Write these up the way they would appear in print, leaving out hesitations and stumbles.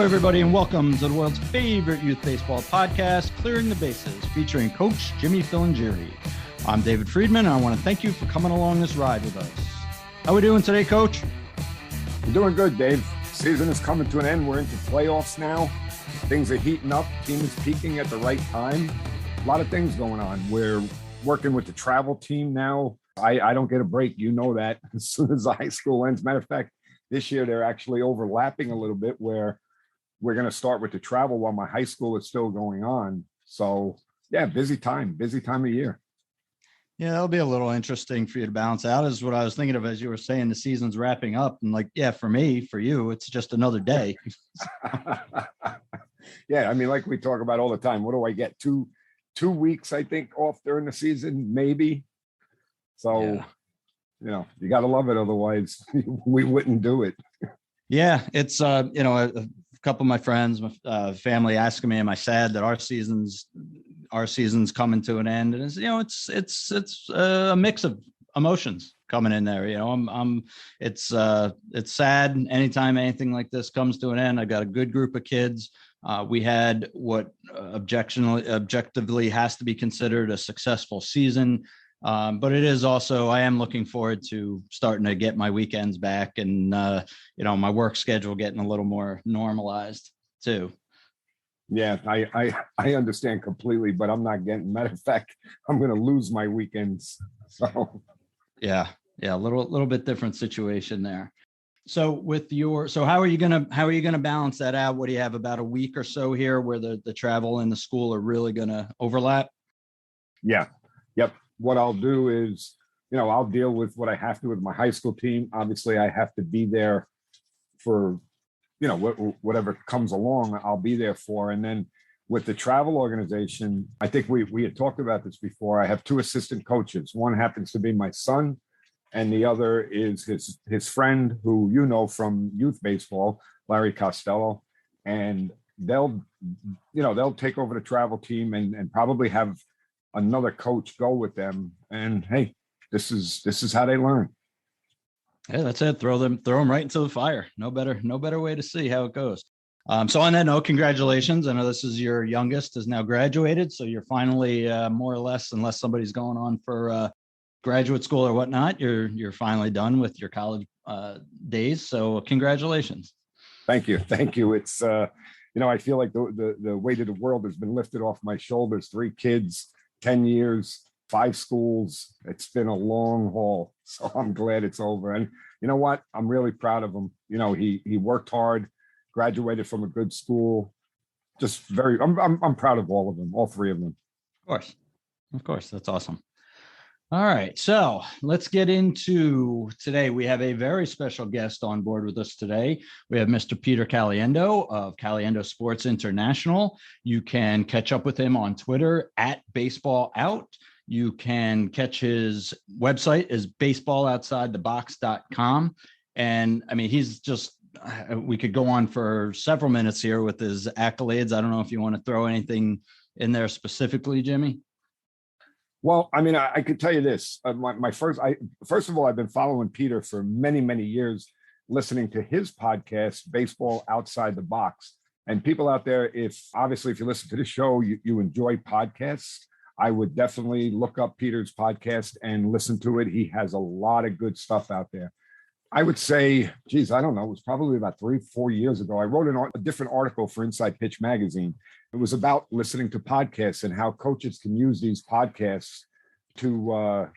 everybody, and welcome to the world's favorite youth baseball podcast, Clearing the Bases, featuring Coach Jimmy Filangieri. I'm David Friedman, and I want to thank you for coming along this ride with us. How we doing today, Coach? We're doing good, Dave. Season is coming to an end. We're into playoffs now. Things are heating up. Team is peaking at the right time. A lot of things going on. We're working with the travel team now. I don't get a break. You know that as soon as the high school ends. Matter of fact, this year they're actually overlapping a little bit where we're going to start with the travel while my high school is still going on. So, yeah, busy time of year. Yeah, that'll be a little interesting for you to balance out, is what I was thinking of as you were saying the season's wrapping up. And like, yeah, for me, for you, it's just another day. Yeah, I mean, like we talk about all the time, what do I get? Two weeks, I think, off during the season, maybe. So, yeah. You know, you got to love it. Otherwise, we wouldn't do it. Yeah, it's, a couple of my friends, my family asking me, am I sad that our season's coming to an end? And it's a mix of emotions coming in there. It's sad anytime anything like this comes to an end. I got a good group of kids. We had what objectively has to be considered a successful season. But it is also, I am looking forward to starting to get my weekends back and, my work schedule getting a little more normalized too. Yeah, I understand completely, but I'm not getting, matter of fact, I'm going to lose my weekends. So yeah, a little bit different situation there. So how are you going to balance that out? What do you have, about a week or so here where the travel and the school are really going to overlap? Yeah. Yep. What I'll do is, I'll deal with what I have to with my high school team. Obviously, I have to be there for, whatever comes along, I'll be there for. And then with the travel organization, I think we had talked about this before. I have two assistant coaches. One happens to be my son, and the other is his friend who from youth baseball, Larry Costello. And they'll take over the travel team and probably have another coach go with them, and hey, this is how they learn. Yeah, that's it. Throw them right into the fire. No better way to see how it goes. So on that note, congratulations. I know this is your youngest has now graduated, so you're finally more or less, unless somebody's going on for graduate school or whatnot, you're finally done with your college days. So congratulations. Thank you. It's I feel like the weight of the world has been lifted off my shoulders. 3 kids, 10 years, 5 schools. It's been a long haul, so I'm glad it's over. And you know what? I'm really proud of him. He worked hard, graduated from a good school. I'm proud of all of them, all 3 of them. Of course. That's awesome. All right, so let's get into today. We have a very special guest on board with us today. We have Mr. Peter Caliendo of Caliendo Sports International. You can catch up with him on Twitter at BaseballOut. You can catch his website is baseballoutsidethebox.com. And I mean, he's just, we could go on for several minutes here with his accolades. I don't know if you want to throw anything in there specifically, Jimmy. Well, I mean, I could tell you this. First of all, I've been following Peter for many, many years, listening to his podcast, Baseball Outside the Box. And people out there, if you listen to the show, you enjoy podcasts, I would definitely look up Peter's podcast and listen to it. He has a lot of good stuff out there. I would say, I don't know, it was probably about 3-4 years ago. I wrote a different article for Inside Pitch magazine. It was about listening to podcasts and how coaches can use these podcasts to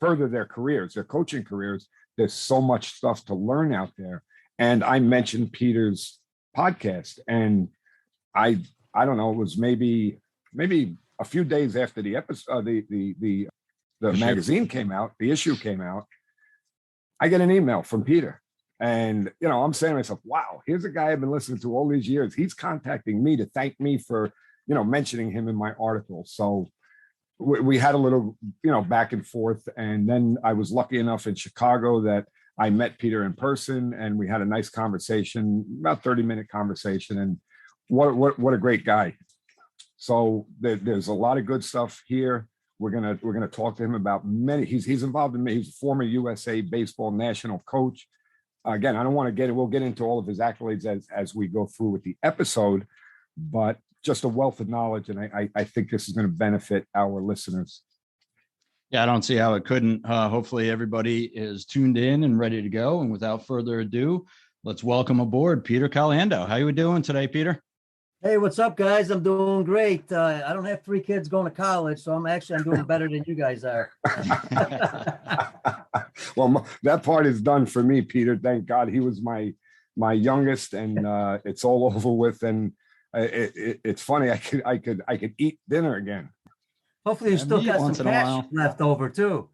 further their careers, their coaching careers. There's so much stuff to learn out there. And I mentioned Peter's podcast, and I don't know, it was maybe a few days after the episode, the magazine came out, the issue came out. I get an email from Peter, and I'm saying to myself, wow, here's a guy I've been listening to all these years. He's contacting me to thank me for mentioning him in my article. So we had a little back and forth, and then I was lucky enough in Chicago that I met Peter in person, and we had a nice conversation, about 30-minute conversation, and what a great guy. So there's a lot of good stuff here. We're gonna talk to him about many. He's involved in many. He's a former USA baseball national coach. Again, I don't want to we'll get into all of his accolades as we go through with the episode, but just a wealth of knowledge. And I think this is going to benefit our listeners. Yeah, I don't see how it couldn't. Hopefully everybody is tuned in and ready to go. And without further ado, let's welcome aboard Peter Caliendo. How you doing today, Peter? Hey, what's up, guys? I'm doing great. I don't have 3 kids going to college, so I'm doing better than you guys are. Well, that part is done for me, Peter. Thank God. He was my youngest, and it's all over with. And it's funny. I could eat dinner again. Hopefully, you still got some cash left over too.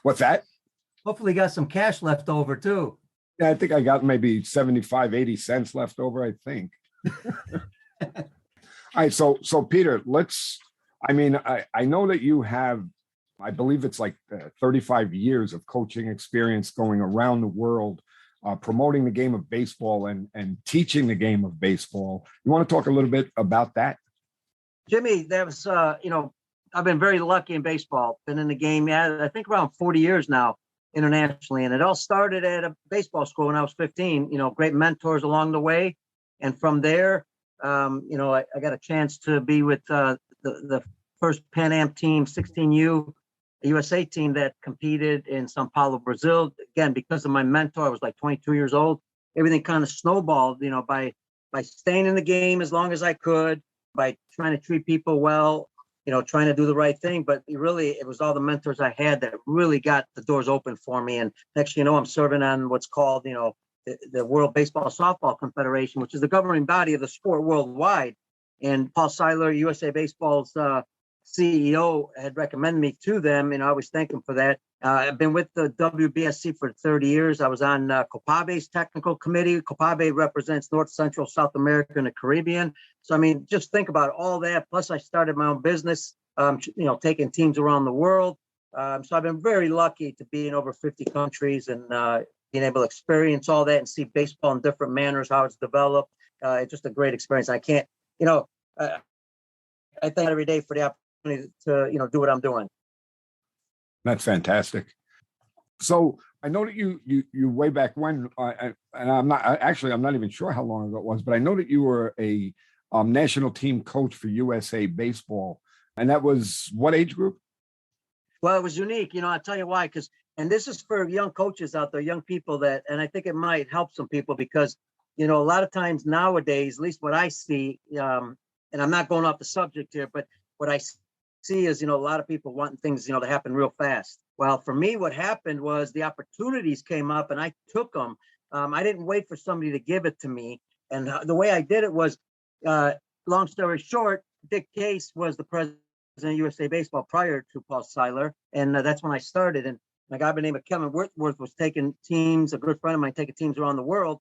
What's that? Hopefully, you got some cash left over too. Yeah, I think I got maybe 75, 80 cents left over, I think. All right. So Peter, I know that you have, I believe it's like 35 years of coaching experience going around the world, promoting the game of baseball and teaching the game of baseball. You want to talk a little bit about that? Jimmy, that was, I've been very lucky in baseball. Been in the game, I think around 40 years now internationally. And it all started at a baseball school when I was 15, great mentors along the way. And from there, I got a chance to be with the first Pan Am team, 16U USA team that competed in Sao Paulo, Brazil. Again, because of my mentor, I was like 22 years old. Everything kind of snowballed, by staying in the game as long as I could, by trying to treat people well, trying to do the right thing. But it was all the mentors I had that really got the doors open for me. And next, I'm serving on what's called, the World Baseball Softball Confederation, which is the governing body of the sport worldwide. And Paul Seiler, USA Baseball's CEO, had recommended me to them, and I always thank him for that. I've been with the WBSC for 30 years. I was on COPABE's technical committee. COPABE represents North, Central, South America, and the Caribbean. So, just think about all that. Plus, I started my own business, taking teams around the world. So I've been very lucky to be in over 50 countries and being able to experience all that and see baseball in different manners, how it's developed. It's just a great experience. I can't, I thank every day for the opportunity to, do what I'm doing. That's fantastic. So I know that you way back when, and I'm not even sure how long ago it was, but I know that you were a national team coach for USA Baseball. And that was what age group? Well, it was unique. I'll tell you why, and this is for young coaches out there, young people and I think it might help some people because, a lot of times nowadays, at least what I see, and I'm not going off the subject here, but what I see is, a lot of people wanting things, to happen real fast. Well, for me, what happened was the opportunities came up and I took them. I didn't wait for somebody to give it to me. And the way I did it was, long story short, Dick Case was the president of USA Baseball prior to Paul Seiler. And that's when I started. And a guy by the name of Kevin Whitworth was taking teams, a good friend of mine, taking teams around the world,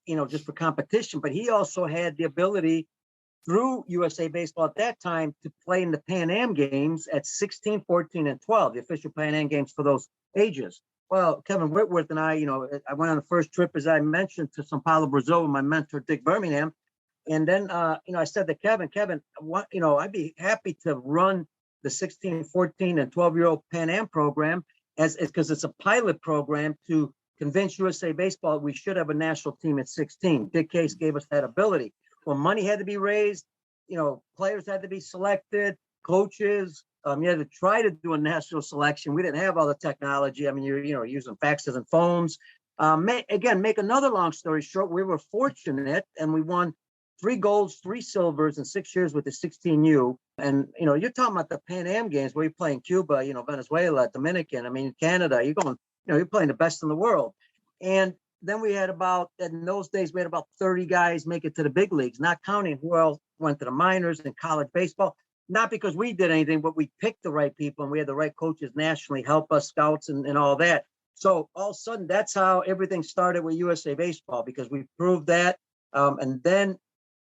just for competition. But he also had the ability through USA Baseball at that time to play in the Pan Am games at 16, 14, and 12, the official Pan Am games for those ages. Well, Kevin Whitworth and I, I went on the first trip, as I mentioned, to Sao Paulo, Brazil with my mentor, Dick Birmingham. And then, I said to Kevin, I'd be happy to run the 16, 14, and 12-year-old Pan Am program because it's a pilot program to convince USA Baseball we should have a national team at 16. Dick Case gave us that ability. Well, money had to be raised, players had to be selected, coaches. You had to try to do a national selection. We didn't have all the technology. You're using faxes and phones. Make another long story short, we were fortunate and we won 3 golds, 3 silvers in 6 years with the 16U. And, you're talking about the Pan Am games where you're playing Cuba, Venezuela, Dominican, Canada, you're playing the best in the world. And then we had in those days, we had about 30 guys make it to the big leagues, not counting who else went to the minors and college baseball. Not because we did anything, but we picked the right people and we had the right coaches nationally help us, scouts and all that. So all of a sudden, that's how everything started with USA Baseball because we proved that. And then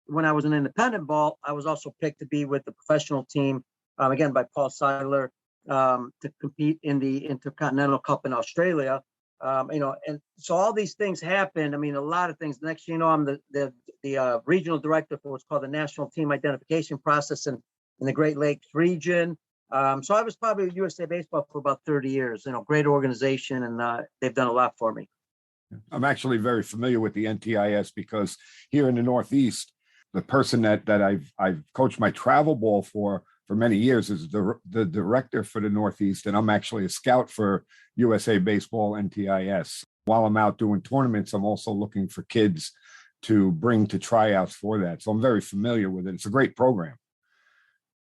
when I was an independent ball, I was also picked to be with the professional team, again, by Paul Seiler, to compete in the Intercontinental Cup in Australia. And so all these things happened. A lot of things. Next, I'm the regional director for what's called the National Team Identification Process in the Great Lakes region. So I was probably with USA Baseball for about 30 years. Great organization, and they've done a lot for me. I'm actually very familiar with the NTIS because here in the Northeast, the person that I've coached my travel ball for many years is the director for the Northeast, and I'm actually a scout for USA Baseball NTIS. While I'm out doing tournaments, I'm also looking for kids to bring to tryouts for that. So I'm very familiar with it. It's a great program.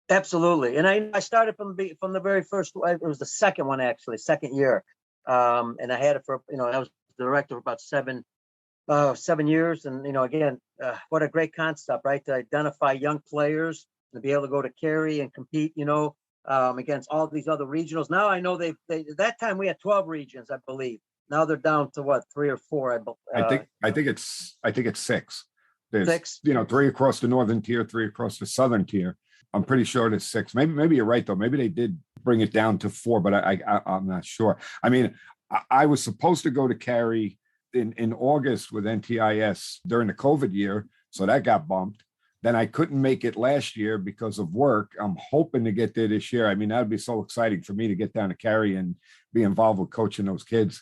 Absolutely. And I started from the very first, it was the second one, actually, second year. And I had it for, I was the director for about 7 years. And, again, what a great concept, right? To identify young players, to be able to go to Cary and compete, against all these other regionals. Now I know they at that time we had 12 regions, I believe. Now they're down to what, 3 or 4? I think it's 6. There's 6. 3 across the northern tier, 3 across the southern tier. I'm pretty sure it's 6. Maybe you're right though. Maybe they did bring it down to 4, but I'm not sure. I mean, I was supposed to go to Cary in August with NTIS during the COVID year, so that got bumped. Then I couldn't make it last year because of work. I'm hoping to get there this year. I mean, that'd be so exciting for me to get down to Cary and be involved with coaching those kids.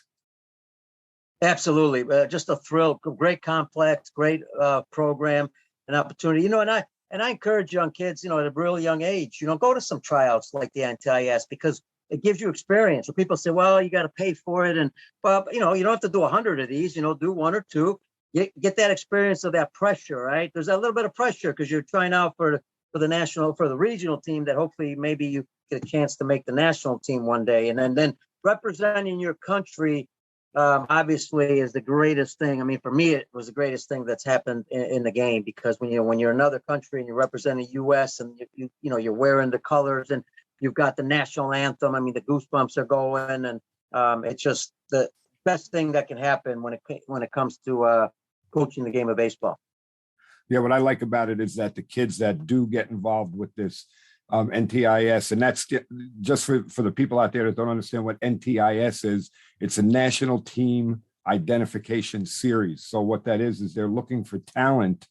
Absolutely. Just a thrill. Great complex, great program and opportunity. And I encourage young kids, at a really young age, go to some tryouts like the NTIS because it gives you experience. So people say, well, you got to pay for it. And, well, you don't have to do 100 of these, do 1 or 2. Get that experience of that pressure, right? There's a little bit of pressure because you're trying out for the regional team that hopefully maybe you get a chance to make the national team one day. And then representing your country, obviously is the greatest thing. I mean, for me, it was the greatest thing that's happened in the game because when you're another country and you're representing the U.S. and you're wearing the colors and you've got the national anthem. I mean, the goosebumps are going, and it's just the best thing that can happen when it comes to coaching the game of baseball. Yeah, what I like about it is that the kids that do get involved with this NTIS, and that's just for the people out there that don't understand what NTIS is, it's a National Team Identification Series. So what that is they're looking for talent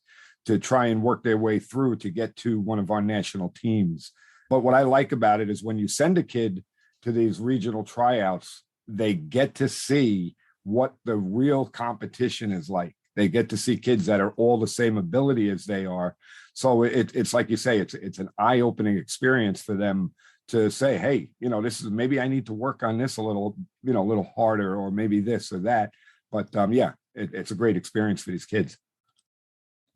to try and work their way through to get to one of our national teams. But what I like about it is when you send a kid to these regional tryouts, they get to see what the real competition is like. They get to see kids that are all the same ability as they are. So it's like you say, it's an eye-opening experience for them to say, hey, this is maybe I need to work on this a little harder, or maybe this or that. But it's a great experience for these kids.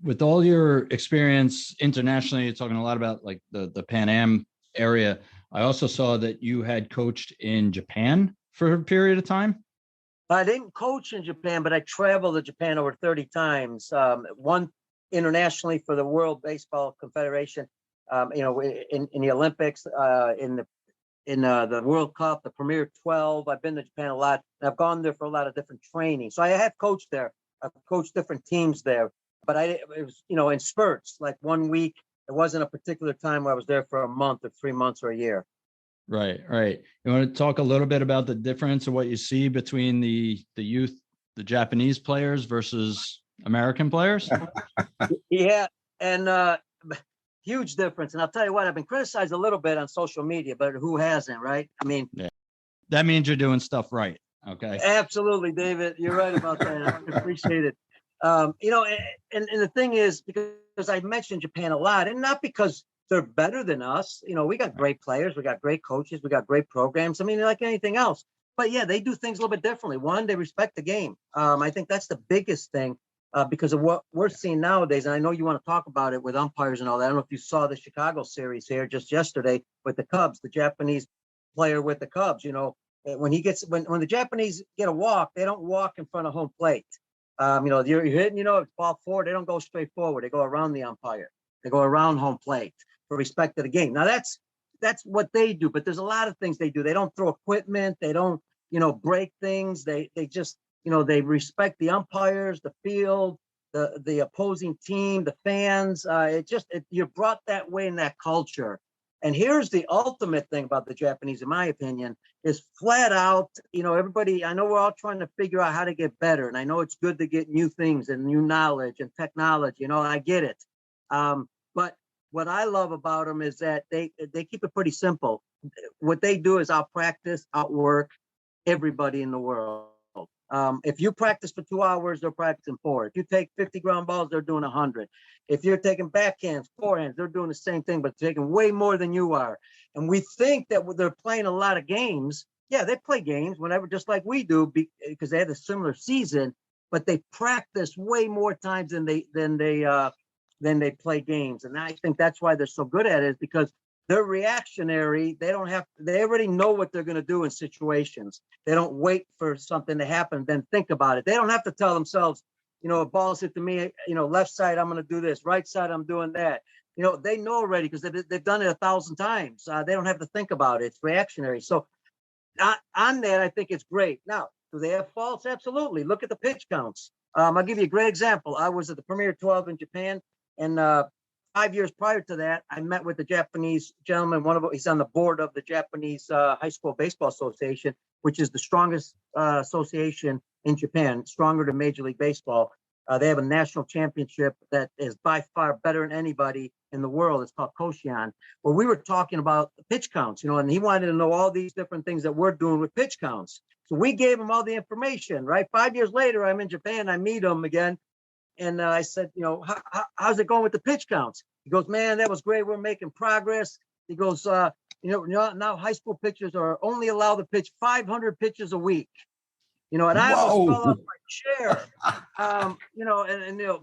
With all your experience internationally, you're talking a lot about like the Pan Am area. I also saw that you had coached in Japan for a period of time. I didn't coach in Japan, but I traveled to Japan over 30 times. One internationally for the World Baseball Confederation, in the Olympics, in the World Cup, the Premier 12. I've been to Japan a lot. And I've gone there for a lot of different training. So I have coached there. I've coached different teams there, but it was, in spurts, like 1 week. It wasn't a particular time where I was there for a month or 3 months or a year. Right. You want to talk a little bit about the difference of what you see between the youth, the Japanese players versus American players? Yeah, and huge difference. And I'll tell you what, I've been criticized a little bit on social media, but who hasn't, right? I mean, yeah. That means you're doing stuff right. Okay. Absolutely, David. You're right about that. I appreciate it. And the thing is, because I mentioned Japan a lot, and not because they're better than us. We got great players, we got great coaches, we got great programs. I mean, like anything else. But yeah, they do things a little bit differently. One, they respect the game. I think that's the biggest thing because of what we're seeing nowadays. And I know you want to talk about it with umpires and all that. I don't know if you saw the Chicago series here just yesterday with the Cubs, the Japanese player with the Cubs. When the Japanese get a walk, they don't walk in front of home plate. You're hitting, it's ball forward. They don't go straight forward. They go around the umpire. They go around home plate for respect to the game. Now that's what they do, but there's a lot of things they do. They don't throw equipment. They don't, break things. They just, they respect the umpires, the field, the opposing team, the fans. You're brought that way in that culture. And here's the ultimate thing about the Japanese, in my opinion, is flat out, everybody, I know we're all trying to figure out how to get better. And I know it's good to get new things and new knowledge and technology, I get it. But what I love about them is that they keep it pretty simple. What they do is out-practice, outwork everybody in the world. If you practice for 2 hours, they're practicing 4. If you take 50 ground balls, they're doing 100. If you're taking backhands, forehands, they're doing the same thing, but taking way more than you are. And we think that they're playing a lot of games. Yeah, they play games whenever, just like we do, because they had a similar season. But they practice way more times than they play games, and I think that's why they're so good at it. Is because they're reactionary. They already know what they're going to do in situations. They don't wait for something to happen, then think about it. They don't have to tell themselves, a ball's hit to me, left side, I'm going to do this. Right side, I'm doing that. They know already because they've done it 1,000 times. They don't have to think about it. It's reactionary. So on that, I think it's great. Now, do they have faults? Absolutely. Look at the pitch counts. I'll give you a great example. I was at the Premier 12 in Japan, and 5 years prior to that, I met with the Japanese gentleman. He's on the board of the Japanese High School Baseball Association, which is the strongest association in Japan, stronger than Major League Baseball. They have a national championship that is by far better than anybody in the world. It's called Koshian. Well, we were talking about the pitch counts, and he wanted to know all these different things that we're doing with pitch counts. So we gave him all the information, right? 5 years later, I'm in Japan. I meet him again. And I said, how's it going with the pitch counts? He goes, man, that was great. We're making progress. He goes, now high school pitchers are only allowed to pitch 500 pitches a week. And I almost fell off my chair.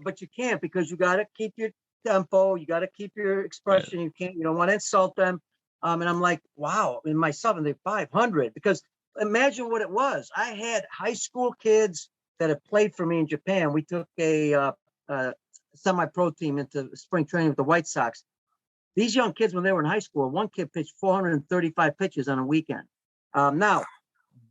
But you can't, because you got to keep your tempo. You got to keep your expression. You don't want to insult them. And I'm like, wow, in myself, and they're 500, because imagine what it was. I had high school kids that have played for me in Japan. We took a semi-pro team into spring training with the White Sox. These young kids, when they were in high school, one kid pitched 435 pitches on a weekend. Now,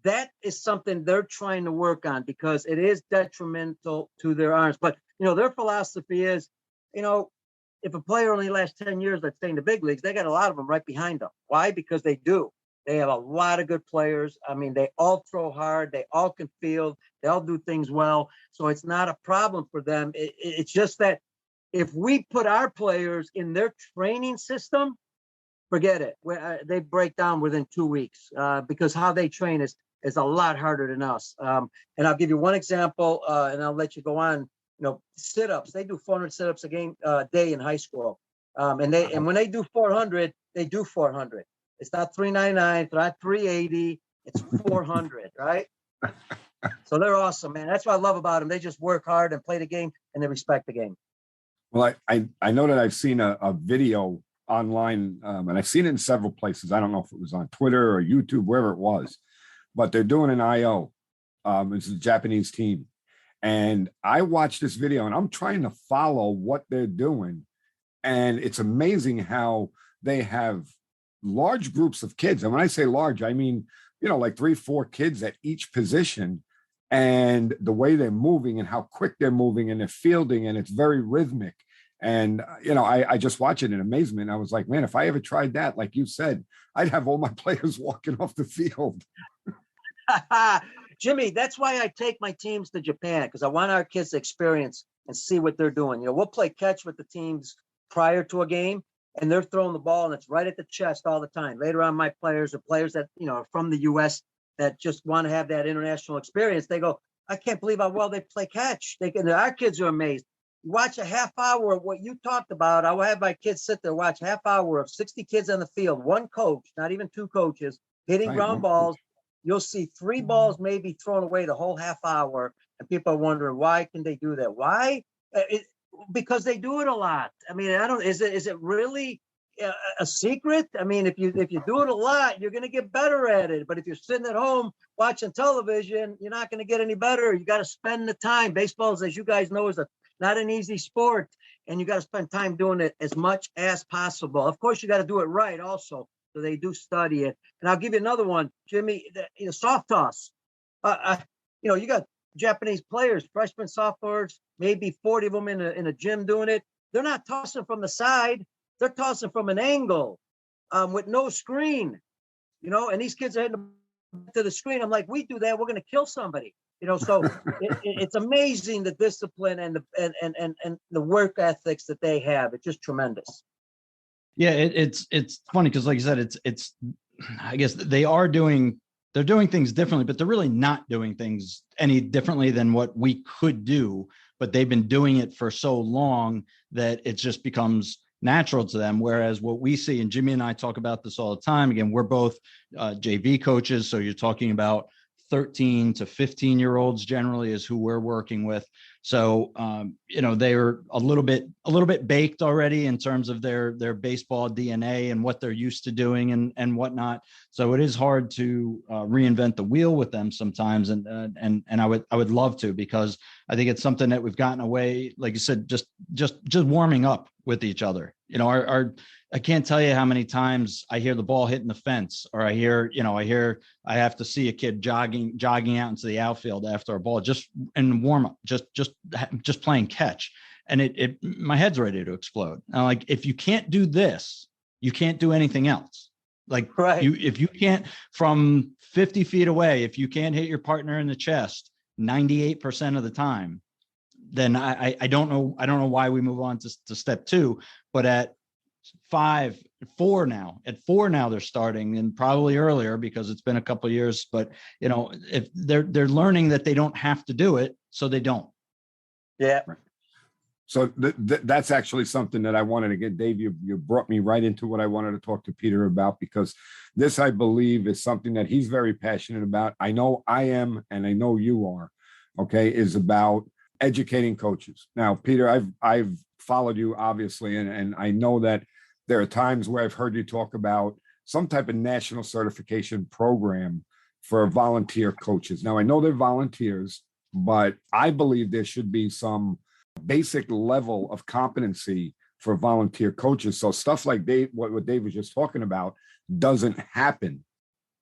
that is something they're trying to work on, because it is detrimental to their arms. But, their philosophy is, if a player only lasts 10 years, let's say in the big leagues, they got a lot of them right behind them. Why? Because they do. They have a lot of good players. I mean, they all throw hard. They all can field. They all do things well. So it's not a problem for them. It's just that if we put our players in their training system, forget it. They break down within 2 weeks, because how they train is a lot harder than us. And I'll give you one example, and I'll let you go on. Sit-ups. They do 400 sit-ups a day in high school. And when they do 400, they do 400. It's not 399, it's not 380, it's 400, right? So they're awesome, man. That's what I love about them. They just work hard and play the game, and they respect the game. Well, I know that I've seen a video online, and I've seen it in several places. I don't know if it was on Twitter or YouTube, wherever it was, but they're doing an IO. It's a Japanese team. And I watched this video, and I'm trying to follow what they're doing. And it's amazing how they have large groups of kids. And when I say large, I mean, like 3-4 kids at each position, and the way they're moving and how quick they're moving, and they're fielding, and it's very rhythmic. And, I just watch it in amazement. I was like, man, if I ever tried that, like you said, I'd have all my players walking off the field. Jimmy, that's why I take my teams to Japan, because I want our kids to experience and see what they're doing. We'll play catch with the teams prior to a game, and they're throwing the ball, and it's right at the chest all the time. Later on, my players are players that, are from the U.S. that just want to have that international experience. They go, I can't believe how well they play catch. Our kids are amazed. You watch a half hour of what you talked about. I will have my kids sit there, watch half hour of 60 kids on the field, one coach, not even two coaches, hitting ground balls. You'll see 3 balls maybe thrown away the whole half hour, and people are wondering, why can they do that? Why? Because they do it a lot. I mean, is it really a secret? I mean, if you do it a lot, you're going to get better at it. But if you're sitting at home watching television, you're not going to get any better. You got to spend the time. Baseball, as you guys know, is not an easy sport, and you got to spend time doing it as much as possible. Of course, you got to do it right also. So they do study it. And I'll give you another one, Jimmy, soft toss. You got Japanese players, freshmen, sophomores, maybe 40 of them in a gym doing it. They're not tossing from the side. They're tossing from an angle with no screen, and these kids are hitting to the screen. I'm like, we do that, we're going to kill somebody, so it's amazing the discipline and the work ethics that they have. It's just tremendous. Yeah, it's funny because, like you said, it's I guess they are doing they're doing things differently, but they're really not doing things any differently than what we could do. But they've been doing it for so long that it just becomes natural to them. Whereas what we see, and Jimmy and I talk about this all the time, again, we're both JV coaches. So you're talking about 13 to 15-year-olds generally is who we're working with. So, they're a little bit baked already in terms of their baseball DNA and what they're used to doing and whatnot. So it is hard to reinvent the wheel with them sometimes. And I would love to, because I think it's something that we've gotten away, like you said, just warming up with each other. I can't tell you how many times I hear the ball hitting the fence, or I have to see a kid jogging out into the outfield after a ball, just in warm up, just playing catch. And my head's ready to explode. And like, if you can't do this, you can't do anything else. Like, right. If you can't, from 50 feet away, if you can't hit your partner in the chest 98% of the time, then I don't know why we move on to step two. But at 4 now they're starting, and probably earlier because it's been a couple of years. But if they're learning that they don't have to do it, so they don't. Yeah. So that's actually something that I wanted to get, Dave. You brought me right into what I wanted to talk to Peter about, because this, I believe, is something that he's very passionate about. I know I am, and I know you are. Okay, is about educating coaches. Now, Peter, I've followed you obviously, and I know that there are times where I've heard you talk about some type of national certification program for volunteer coaches. Now, I know they're volunteers, but I believe there should be some basic level of competency for volunteer coaches. So stuff like what Dave was just talking about doesn't happen.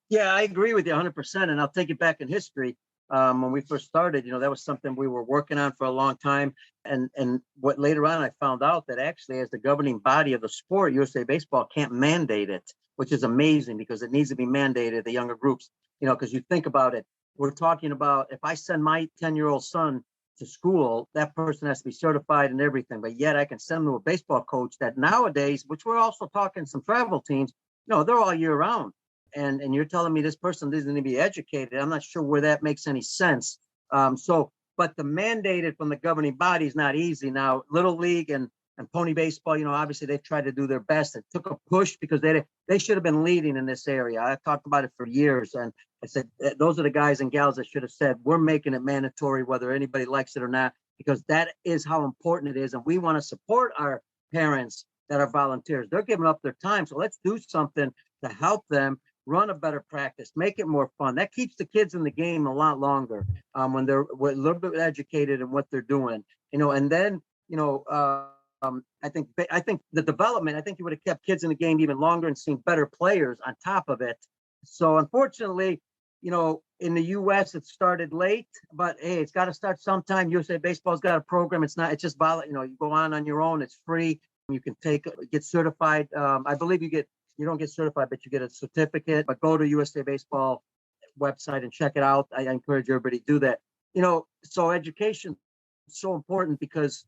Yeah, I agree with you 100%. And I'll take it back in history. When we first started, that was something we were working on for a long time. And what later on I found out that actually, as the governing body of the sport, USA Baseball can't mandate it, which is amazing, because it needs to be mandated, the younger groups, because you think about it, we're talking about, if I send my 10-year-old son to school, that person has to be certified and everything. But yet I can send them to a baseball coach that nowadays, which we're also talking some travel teams, they're all year round. And you're telling me this person doesn't need to be educated. I'm not sure where that makes any sense. But the mandated from the governing body is not easy. Now, Little League and Pony Baseball, obviously they've tried to do their best. It took a push because they should have been leading in this area. I've talked about it for years. And I said, those are the guys and gals that should have said, we're making it mandatory, whether anybody likes it or not, because that is how important it is. And we want to support our parents that are volunteers. They're giving up their time. So let's do something to help them run a better practice, make it more fun. That keeps the kids in the game a lot longer when they're a little bit educated in what they're doing, and then, I think the development, I think you would have kept kids in the game even longer and seen better players on top of it. So unfortunately, in the U.S. it started late, but hey, it's got to start sometime. USA Baseball's got a program. It's just you go on your own. It's free. You can get certified. I believe you don't get certified, but you get a certificate. But go to USA Baseball website and check it out. I encourage everybody to do that. So education is so important because,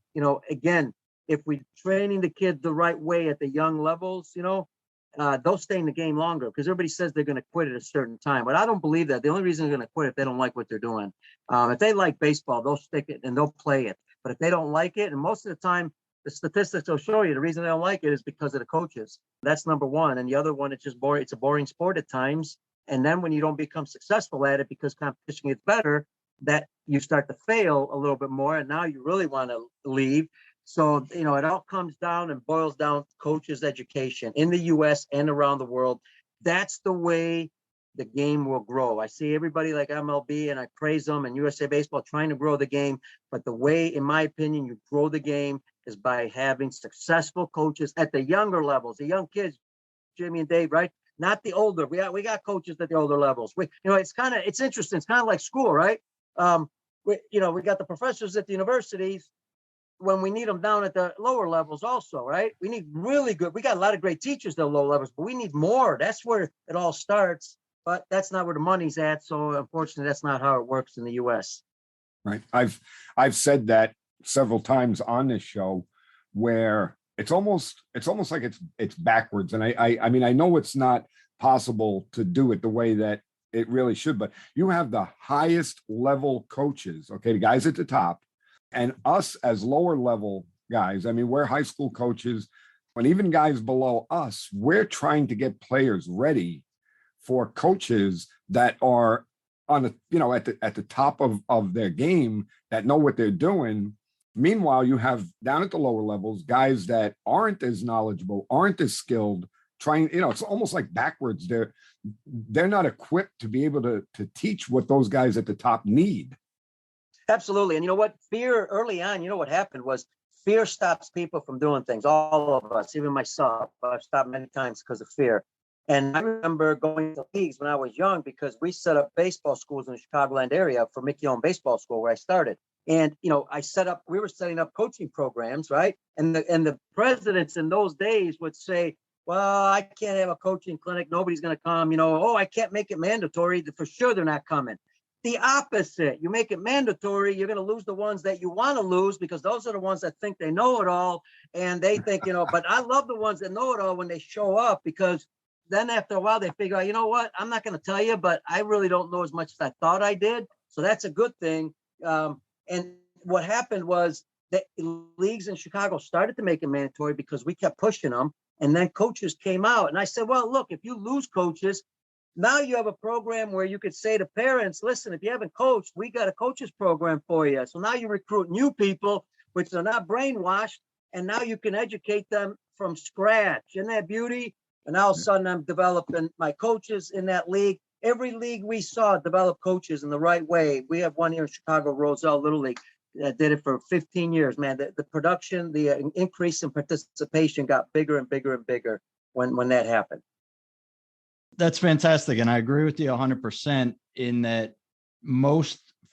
again, if we're training the kids the right way at the young levels, they'll stay in the game longer, because everybody says they're going to quit at a certain time. But I don't believe that. The only reason they're going to quit if they don't like what they're doing. If they like baseball, they'll stick it and they'll play it. But if they don't like it, and most of the time, the statistics will show you the reason they don't like it is because of the coaches. That's number one. And the other one, it's just boring. It's a boring sport at times. And then when you don't become successful at it because competition gets better, that you start to fail a little bit more. And now you really want to leave. So, it all comes down and boils down to coaches' education in the U.S. and around the world. That's the way the game will grow. I see everybody like MLB, and I praise them, and USA Baseball trying to grow the game. But the way, in my opinion, you grow the game is by having successful coaches at the younger levels, the young kids, Jimmy and Dave, right? Not the older. We got coaches at the older levels. It's interesting. It's kind of like school, right? We got the professors at the universities when we need them down at the lower levels also, right? We need we got a lot of great teachers at the low levels, but we need more. That's where it all starts, but that's not where the money's at. So unfortunately, that's not how it works in the U.S. Right. I've said that several times on this show, where it's almost like it's backwards. And I mean, I know it's not possible to do it the way that It really should. But you have the highest level coaches, okay, the guys at the top, and us as lower level guys. I mean, we're high school coaches, and even guys below us, we're trying to get players ready for coaches that are on the, at the top of their game, that know what they're doing. Meanwhile, you have down at the lower levels guys that aren't as knowledgeable, aren't as skilled, trying, it's almost like backwards. They're not equipped to be able to teach what those guys at the top need. Absolutely. And you know what? Fear early on, what happened was fear stops people from doing things. All of us, even myself, I've stopped many times because of fear. And I remember going to leagues when I was young because we set up baseball schools in the Chicagoland area for Mickey Owen Baseball School where I started. And, we were setting up coaching programs, right? And the presidents in those days would say, well, I can't have a coaching clinic. Nobody's going to come, I can't make it mandatory. For sure, they're not coming. The opposite. You make it mandatory, you're going to lose the ones that you want to lose because those are the ones that think they know it all. And they think, but I love the ones that know it all when they show up, because then after a while they figure out, you know what, I'm not going to tell you, but I really don't know as much as I thought I did. So that's a good thing. And what happened was that leagues in Chicago started to make it mandatory because we kept pushing them. And then coaches came out. And I said, well, look, if you lose coaches, now you have a program where you could say to parents, listen, if you haven't coached, we got a coaches program for you. So now you recruit new people, which are not brainwashed. And now you can educate them from scratch. Isn't that beauty? And all of a sudden I'm developing my coaches in that league. Every league we saw develop coaches in the right way. We have one here in Chicago, Roselle Little League, that did it for 15 years, man. The production, the increase in participation got bigger and bigger and bigger when that happened. That's fantastic. And I agree with you 100% in that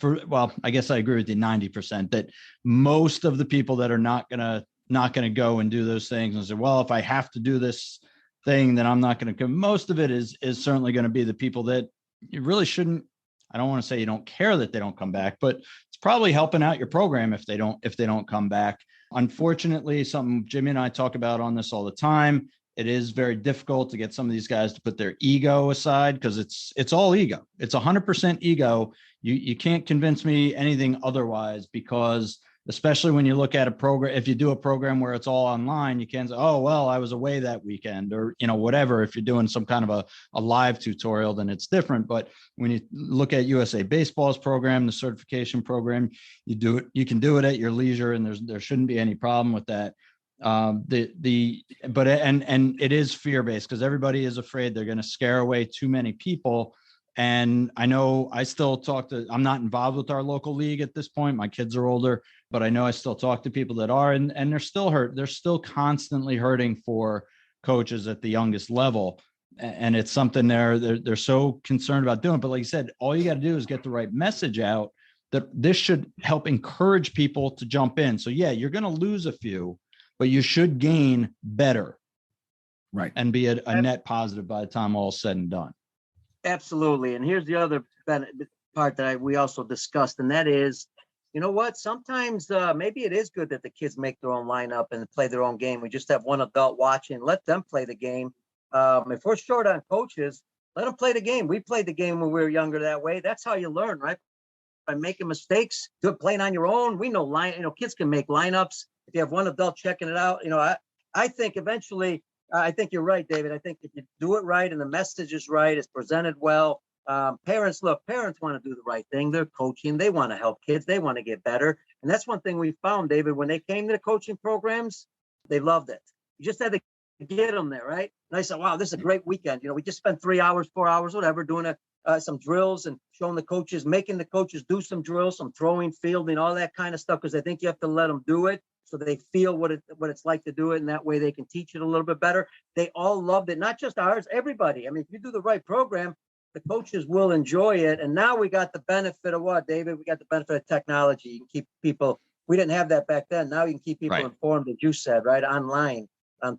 I guess I agree with you 90%, that most of the people that are not going to go and do those things and say, well, if I have to do this thing, then I'm not going to come. Most of it is certainly going to be the people that you really shouldn't. I don't want to say you don't care that they don't come back, but it's probably helping out your program if they don't come back. Unfortunately, something Jimmy and I talk about on this all the time. It is very difficult to get some of these guys to put their ego aside because it's all ego. It's 100% ego. You can't convince me anything otherwise, because especially when you look at a program, if you do a program where it's all online, you can't say, oh, well, I was away that weekend, or, whatever. If you're doing some kind of a live tutorial, then it's different. But when you look at USA Baseball's program, the certification program, you can do it at your leisure, and there shouldn't be any problem with that. But it is fear-based because everybody is afraid they're going to scare away too many people. And I know I still I'm not involved with our local league at this point. My kids are older, but I know I still talk to people that are, and they're still hurt. They're still constantly hurting for coaches at the youngest level. And it's something they're so concerned about doing. But like you said, all you got to do is get the right message out that this should help encourage people to jump in. So yeah, you're going to lose a few, but you should gain better. Right. And be a net positive by the time all's said and done. Absolutely. And here's the other part that we also discussed, and that is, you know what? Sometimes maybe it is good that the kids make their own lineup and play their own game. We just have one adult watching. Let them play the game. If we're short on coaches, let them play the game. We played the game when we were younger that way. That's how you learn, right? By making mistakes, playing on your own. We know kids can make lineups. If you have one adult checking it out, I think eventually. I think you're right, David. I think if you do it right and the message is right, it's presented well. Parents want to do the right thing. They're coaching. They want to help kids. They want to get better. And that's one thing we found, David, when they came to the coaching programs, they loved it. You just had to get them there, right? And I said, wow, this is a great weekend. We just spent 3 hours, 4 hours, whatever, doing some drills and showing the coaches, making the coaches do some drills, some throwing, fielding, all that kind of stuff, because I think you have to let them do it so they feel what it's like to do it, and that way they can teach it a little bit better. They all loved it, not just ours, everybody. I mean, if you do the right program, the coaches will enjoy it. And now we got the benefit of what, David? We got the benefit of technology. You can keep people, we didn't have that back then. Now you can keep people informed, as you said, right, online,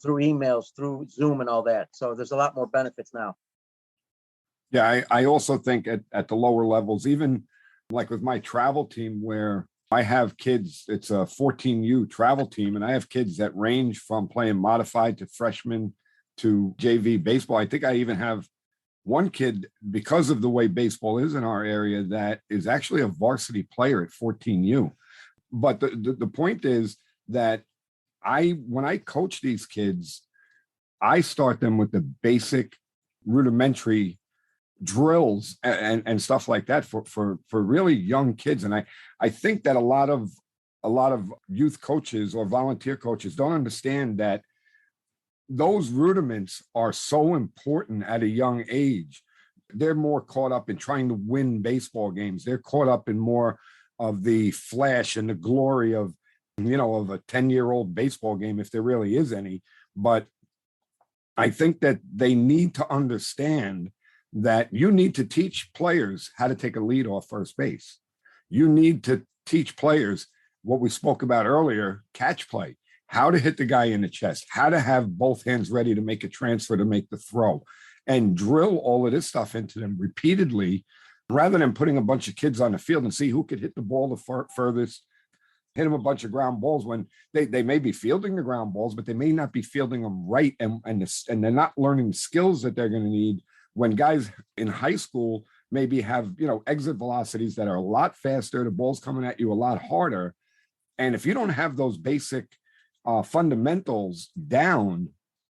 through emails, through Zoom and all that. So there's a lot more benefits now. Yeah, I also think at the lower levels, even like with my travel team, where I have kids, it's a 14U travel team, and I have kids that range from playing modified to freshman to JV baseball. I think I even have one kid, because of the way baseball is in our area, that is actually a varsity player at 14U. But the point is that when I coach these kids, I start them with the basic rudimentary drills and stuff like that for really young kids. And I think that a lot of youth coaches or volunteer coaches don't understand that those rudiments are so important at a young age. They're more caught up in trying to win baseball games. They're caught up in more of the flash and the glory of a 10-year-old baseball game, if there really is any. But I think that they need to understand that you need to teach players how to take a lead off first base. You need to teach players what we spoke about earlier, catch play, how to hit the guy in the chest, how to have both hands ready to make a transfer, to make the throw, and drill all of this stuff into them repeatedly, rather than putting a bunch of kids on the field and see who could hit the ball the furthest, hit them a bunch of ground balls when they may be fielding the ground balls, but they may not be fielding them right. And they're not learning skills that they're going to need when guys in high school maybe have, exit velocities that are a lot faster. The ball's coming at you a lot harder. And if you don't have those basic fundamentals down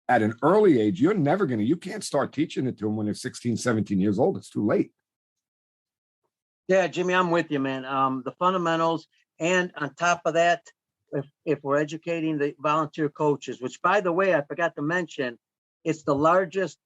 at an early age, you can't start teaching it to them when they're 16, 17 years old. It's too late. Yeah, Jimmy, I'm with you, man. The fundamentals. And on top of that, if we're educating the volunteer coaches, which, by the way, I forgot to mention, it's the largest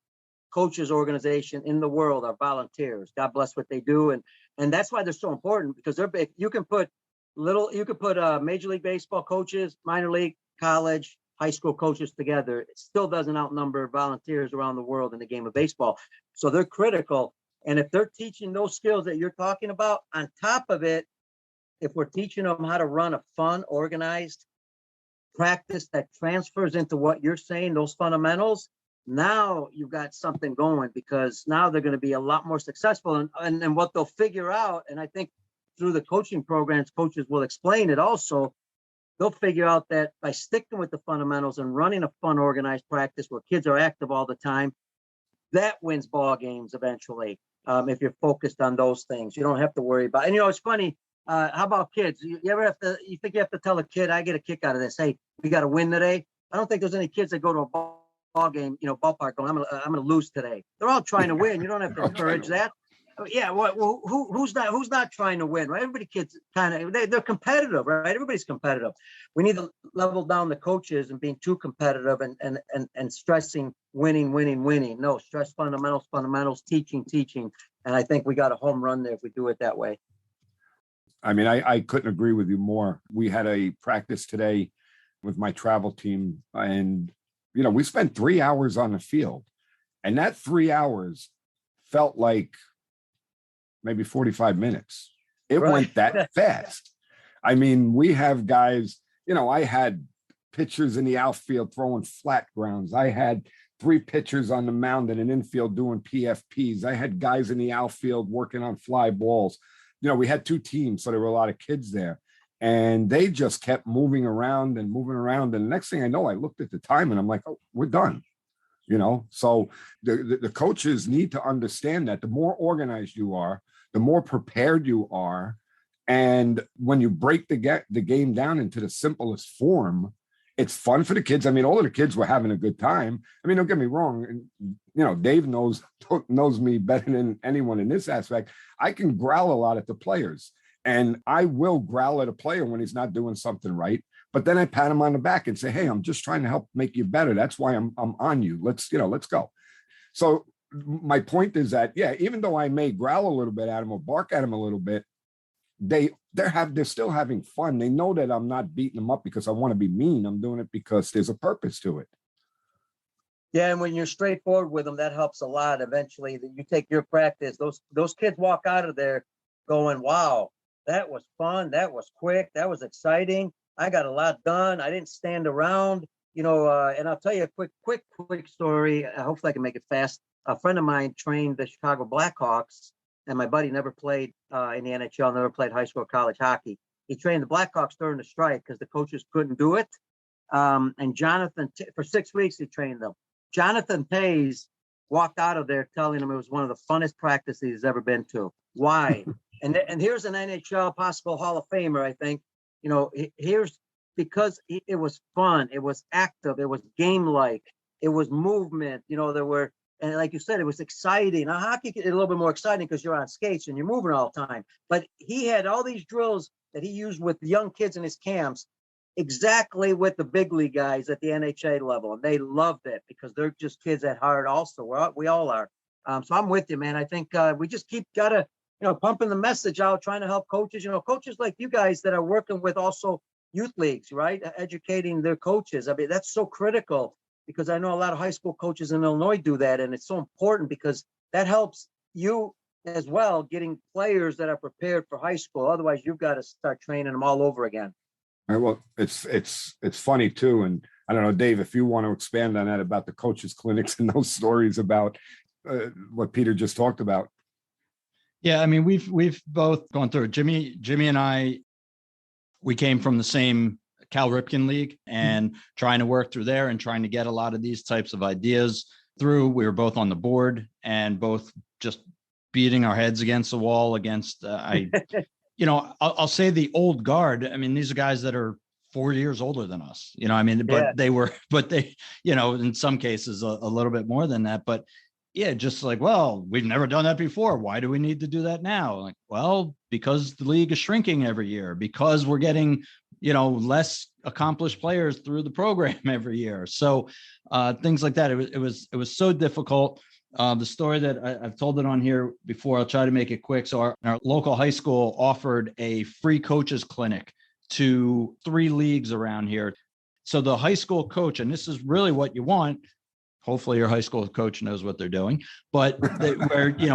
coaches organization in the world are volunteers. God bless what they do. And that's why they're so important, because they're big. You can put Major League Baseball coaches, minor league, college, high school coaches together. It still doesn't outnumber volunteers around the world in the game of baseball. So they're critical. And if they're teaching those skills that you're talking about, on top of it, if we're teaching them how to run a fun, organized practice that transfers into what you're saying, those fundamentals, now you've got something going, because now they're going to be a lot more successful. And what they'll figure out, and I think through the coaching programs, coaches will explain it also, they'll figure out that by sticking with the fundamentals and running a fun, organized practice where kids are active all the time, that wins ball games eventually. If you're focused on those things, you don't have to worry about. And it's funny. How about kids? You think you have to tell a kid, I get a kick out of this, hey, we got to win today? I don't think there's any kids that go to a ball game, ballpark going, I'm gonna lose today. They're all trying to win. You don't have to encourage that. Yeah, well, who's not trying to win, right? Everybody, kids they're competitive, right? Everybody's competitive. We need to level down the coaches and being too competitive and stressing winning. No, stress fundamentals, teaching. And I think we got a home run there if we do it that way. I mean, I couldn't agree with you more. We had a practice today with my travel team, and, we spent 3 hours on the field, and that 3 hours felt like maybe 45 minutes. It went that fast. I mean, we have guys, I had pitchers in the outfield throwing flat grounds. I had 3 pitchers on the mound and an infield doing PFPs. I had guys in the outfield working on fly balls. We had 2 teams, so there were a lot of kids there, and they just kept moving around. And the next thing I know, I looked at the time and I'm like, oh, we're done. So the coaches need to understand that the more organized you are, the more prepared you are. And when you break the game down into the simplest form, it's fun for the kids. I mean, all of the kids were having a good time. I mean, don't get me wrong. Dave knows me better than anyone in this aspect. I can growl a lot at the players, and I will growl at a player when he's not doing something right. But then I pat him on the back and say, hey, I'm just trying to help make you better. That's why I'm on you. Let's go. So my point is that, yeah, even though I may growl a little bit at him or bark at him a little bit, they're still having fun. They know that I'm not beating them up because I want to be mean. I'm doing it because there's a purpose to it. Yeah, and when you're straightforward with them, that helps a lot. Eventually, that you take your practice, those kids walk out of there going, wow, that was fun. That was quick. That was exciting. I got a lot done. I didn't stand around, and I'll tell you a quick story. Hopefully I can make it fast. A friend of mine trained the Chicago Blackhawks, and my buddy never played in the NHL, never played high school or college hockey. He trained the Blackhawks during the strike because the coaches couldn't do it. And Jonathan, for 6 weeks, he trained them. Jonathan Tays walked out of there telling him it was one of the funnest practices he's ever been to. Why? And here's an NHL possible Hall of Famer, I think. Here's because it was fun, it was active, it was game-like, it was movement. There were, and like you said, it was exciting. Now, hockey is a little bit more exciting because you're on skates and you're moving all the time. But he had all these drills that he used with young kids in his camps, exactly with the big league guys at the NHA level. And they loved it because they're just kids at heart also. We all are. So I'm with you, man. I think we just gotta, pumping the message out, trying to help coaches, coaches like you guys that are working with also youth leagues, right? Educating their coaches. I mean, that's so critical because I know a lot of high school coaches in Illinois do that. And it's so important because that helps you as well, getting players that are prepared for high school. Otherwise, you've got to start training them all over again. Well, it's funny too. And I don't know, Dave, if you want to expand on that about the coaches clinics and those stories about what Peter just talked about. Yeah, I mean, we've both gone through it. Jimmy and I, we came from the same Cal Ripken League and trying to work through there and trying to get a lot of these types of ideas through. We were both on the board and both just beating our heads against the wall against, I'll say the old guard. I mean, these are guys that are 4 years older than us, but they, in some cases a little bit more than that, but yeah, just like, well, we've never done that before. Why do we need to do that now? Like, well, because the league is shrinking every year, because we're getting, less accomplished players through the program every year. So things like that. It was so difficult. The story that I've told it on here before, I'll try to make it quick. So our local high school offered a free coaches clinic to 3 leagues around here. So the high school coach, and this is really what you want, hopefully your high school coach knows what they're doing, but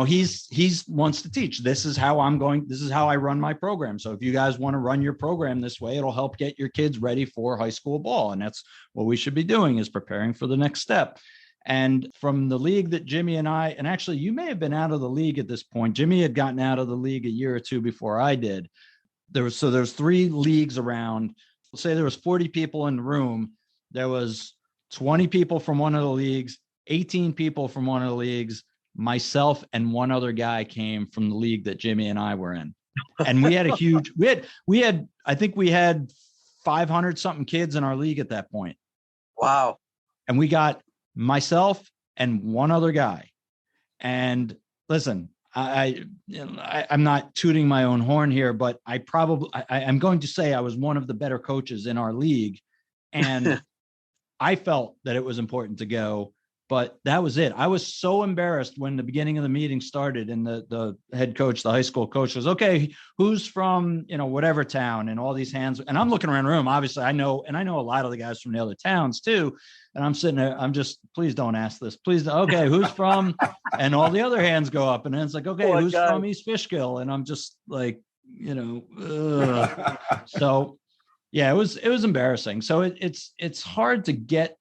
he's wants to teach. This is how I run my program. So if you guys want to run your program this way, it'll help get your kids ready for high school ball. And that's what we should be doing, is preparing for the next step. And from the league that Jimmy and I, and actually you may have been out of the league at this point. Jimmy had gotten out of the league a year or two before I did. There's 3 leagues around. Let's say there was 40 people in the room. There was 20 people from one of the leagues, 18 people from one of the leagues, myself and one other guy came from the league that Jimmy and I were in. And we had I think we had 500 something kids in our league at that point. Wow. And we got myself and one other guy. And listen, I'm not tooting my own horn here, but I'm going to say I was one of the better coaches in our league. And I felt that it was important to go, but that was it. I was so embarrassed when the beginning of the meeting started and the head coach, the high school coach was, okay, who's from, whatever town, and all these hands. And I'm looking around the room. Obviously I know a lot of the guys from the other towns too. And I'm sitting there, I'm just, please don't ask this. Please don't. Okay, who's from? And all the other hands go up, and then it's like, okay, who's from East Fishkill? And I'm just like, so yeah, it was embarrassing. So it's hard to get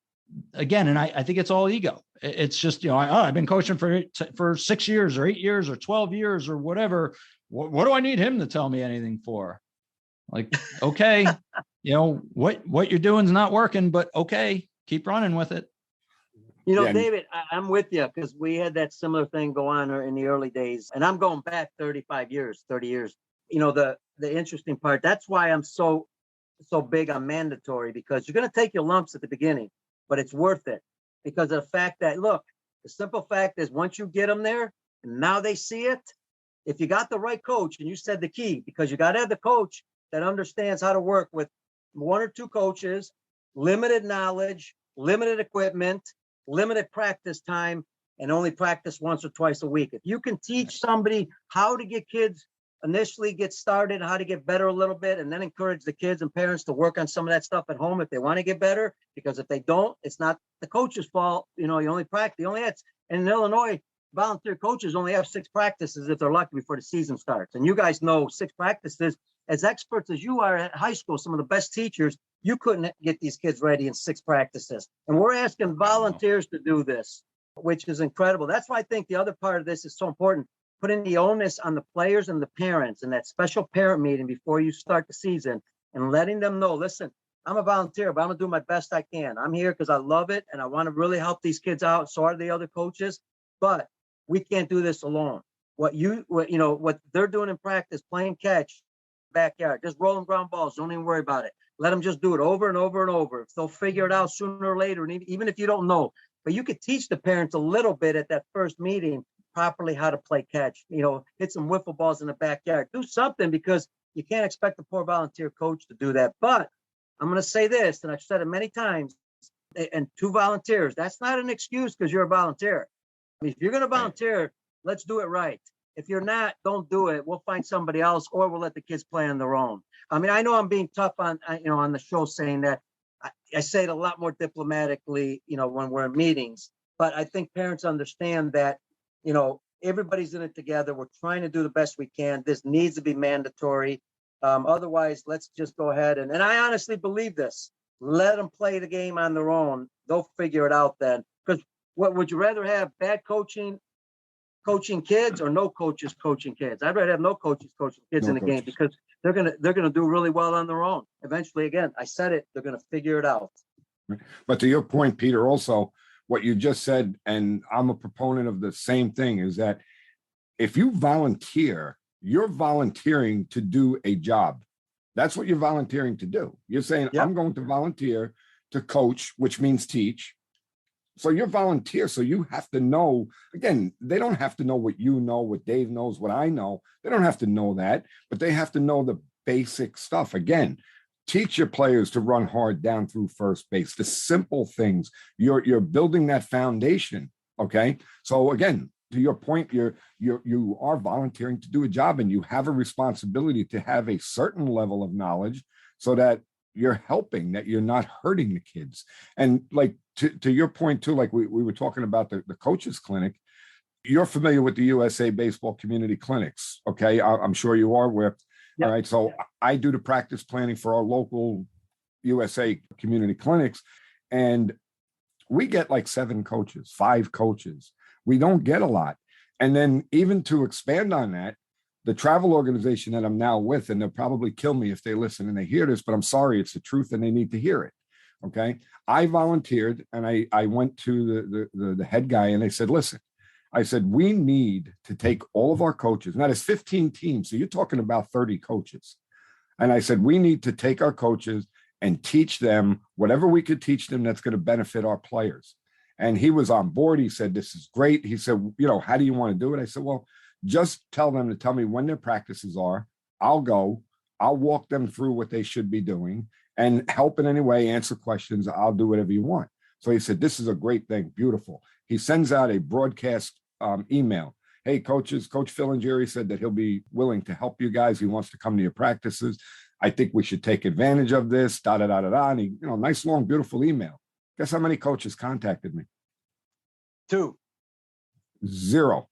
again. And I think it's all ego. It's just, I've been coaching for 6 years or 8 years or 12 years or whatever. What do I need him to tell me anything for? Like, okay, what you're doing is not working, but okay, keep running with it. David, I'm with you because we had that similar thing go on in the early days, and I'm going back 30 years. The interesting part, that's why I'm so big on mandatory, because you're going to take your lumps at the beginning, but it's worth it because of the fact that, look, the simple fact is once you get them there and now they see it, if you got the right coach, and you said the key, because you got to have the coach that understands how to work with 1 or 2 coaches, limited knowledge, limited equipment, limited practice time, and only practice once or twice a week. If you can teach somebody how to get kids initially get started, how to get better a little bit, and then encourage the kids and parents to work on some of that stuff at home if they want to get better, because if they don't, it's not the coach's fault. You only practice, and in Illinois, volunteer coaches only have 6 practices if they're lucky before the season starts. And you guys know 6 practices, as experts as you are at high school, some of the best teachers, you couldn't get these kids ready in 6 practices. And we're asking volunteers to do this, which is incredible. That's why I think the other part of this is so important. Putting the onus on the players and the parents in that special parent meeting before you start the season, and letting them know, listen, I'm a volunteer, but I'm going to do my best I can. I'm here because I love it and I want to really help these kids out. So are the other coaches. But we can't do this alone. What they're doing in practice, playing catch, backyard, just rolling ground balls. Don't even worry about it. Let them just do it over and over and over. They'll figure it out sooner or later. And even if you don't know, but you could teach the parents a little bit at that first meeting properly how to play catch. Hit some wiffle balls in the backyard. Do something, because you can't expect a poor volunteer coach to do that. But I'm going to say this, and I've said it many times, and 2 volunteers, that's not an excuse because you're a volunteer. I mean, if you're going to volunteer, let's do it right. If you're not, don't do it. We'll find somebody else, or we'll let the kids play on their own. I mean, I know I'm being tough on the show saying that. I say it a lot more diplomatically, when we're in meetings, but I think parents understand that, everybody's in it together. We're trying to do the best we can. This needs to be mandatory. Otherwise, let's just go ahead. And I honestly believe this. Let them play the game on their own. They'll figure it out then. Because what would you rather have, bad coaching kids, or no coaches coaching kids? I'd rather have no coaches coaching kids in the game, because they're gonna do really well on their own. Eventually, again, I said it, they're gonna figure it out. But to your point, Peter, also what you just said, and I'm a proponent of the same thing, is that if you volunteer, you're volunteering to do a job. That's what you're volunteering to do. You're saying, I'm going to volunteer to coach, which means teach. So you're volunteer. So you have to know, again, they don't have to know what you know, what Dave knows, what I know. They don't have to know that, but they have to know the basic stuff. Again, teach your players to run hard down through first base, the simple things. You're building that foundation. Okay. So again, to your point, you are volunteering to do a job, and you have a responsibility to have a certain level of knowledge so that you're helping, that you're not hurting the kids. And like to your point too, like we were talking about the coaches clinic, you're familiar with the USA Baseball Community Clinics. Okay. I'm sure you are. All right. So I do the practice planning for our local USA community clinics, and we get like 7 coaches, 5 coaches. We don't get a lot. And then even to expand on that, the travel organization that I'm now with, and they'll probably kill me if they listen and they hear this, but I'm sorry, it's the truth and they need to hear it. Okay. I volunteered, and I went to the head guy, and I said, listen, I said, we need to take all of our coaches. Now there's 15 teams. So you're talking about 30 coaches. And I said, we need to take our coaches and teach them whatever we could teach them that's going to benefit our players. And he was on board. He said, this is great. He said, how do you want to do it? I said, well, just tell them to tell me when their practices are. I'll go. I'll walk them through what they should be doing and help in any way, answer questions. I'll do whatever you want. So he said, this is a great thing. Beautiful. He sends out a broadcast email. Hey, coaches, Coach Phil and Jerry said that he'll be willing to help you guys. He wants to come to your practices. I think we should take advantage of this, And he, nice, long, beautiful email. Guess how many coaches contacted me? 2. 0.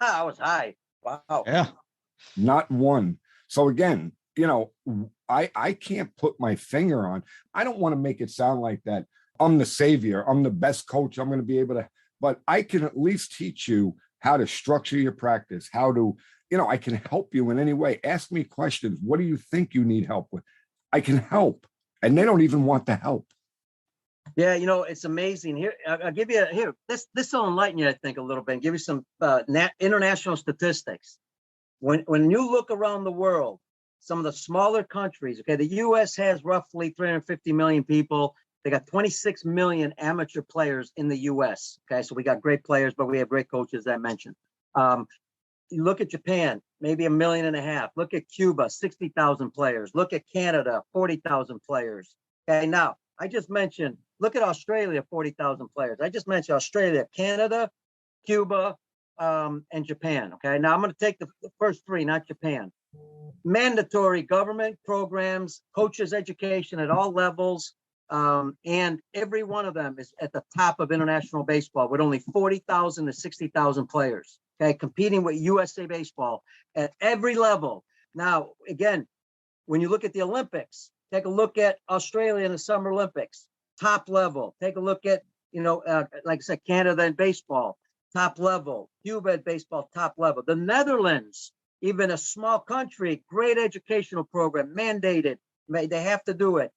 I was high. Wow. Yeah. Not one. So again, I can't put my finger on. I don't want to make it sound like that I'm the savior. I'm the best coach. I'm going to be able to, but I can at least teach you how to structure your practice, how to, I can help you in any way. Ask me questions. What do you think you need help with? I can help. And they don't even want the help. Yeah, it's amazing. Here, I'll give you this will enlighten you, I think, a little bit, and give you some international statistics. When you look around the world, some of the smaller countries, okay, the U.S. has roughly 350 million people. They got 26 million amateur players in the U.S. Okay, so we got great players, but we have great coaches, as I mentioned. You look at Japan, maybe 1.5 million. Look at Cuba, 60,000 players. Look at Canada, 40,000 players. Okay, now I just mentioned, look at Australia, 40,000 players. I just mentioned Australia, Canada, Cuba, and Japan. Okay, now I'm going to take the first 3, not Japan. Mandatory government programs, coaches education at all levels, and every one of them is at the top of international baseball with only 40,000 to 60,000 players. Okay, competing with USA Baseball at every level. Now, again, when you look at the Olympics, take a look at Australia in the Summer Olympics, top level. Take a look at, like I said, Canada and baseball, top level. Cuba at baseball, top level. The Netherlands, even a small country, great educational program, mandated. They have to do it.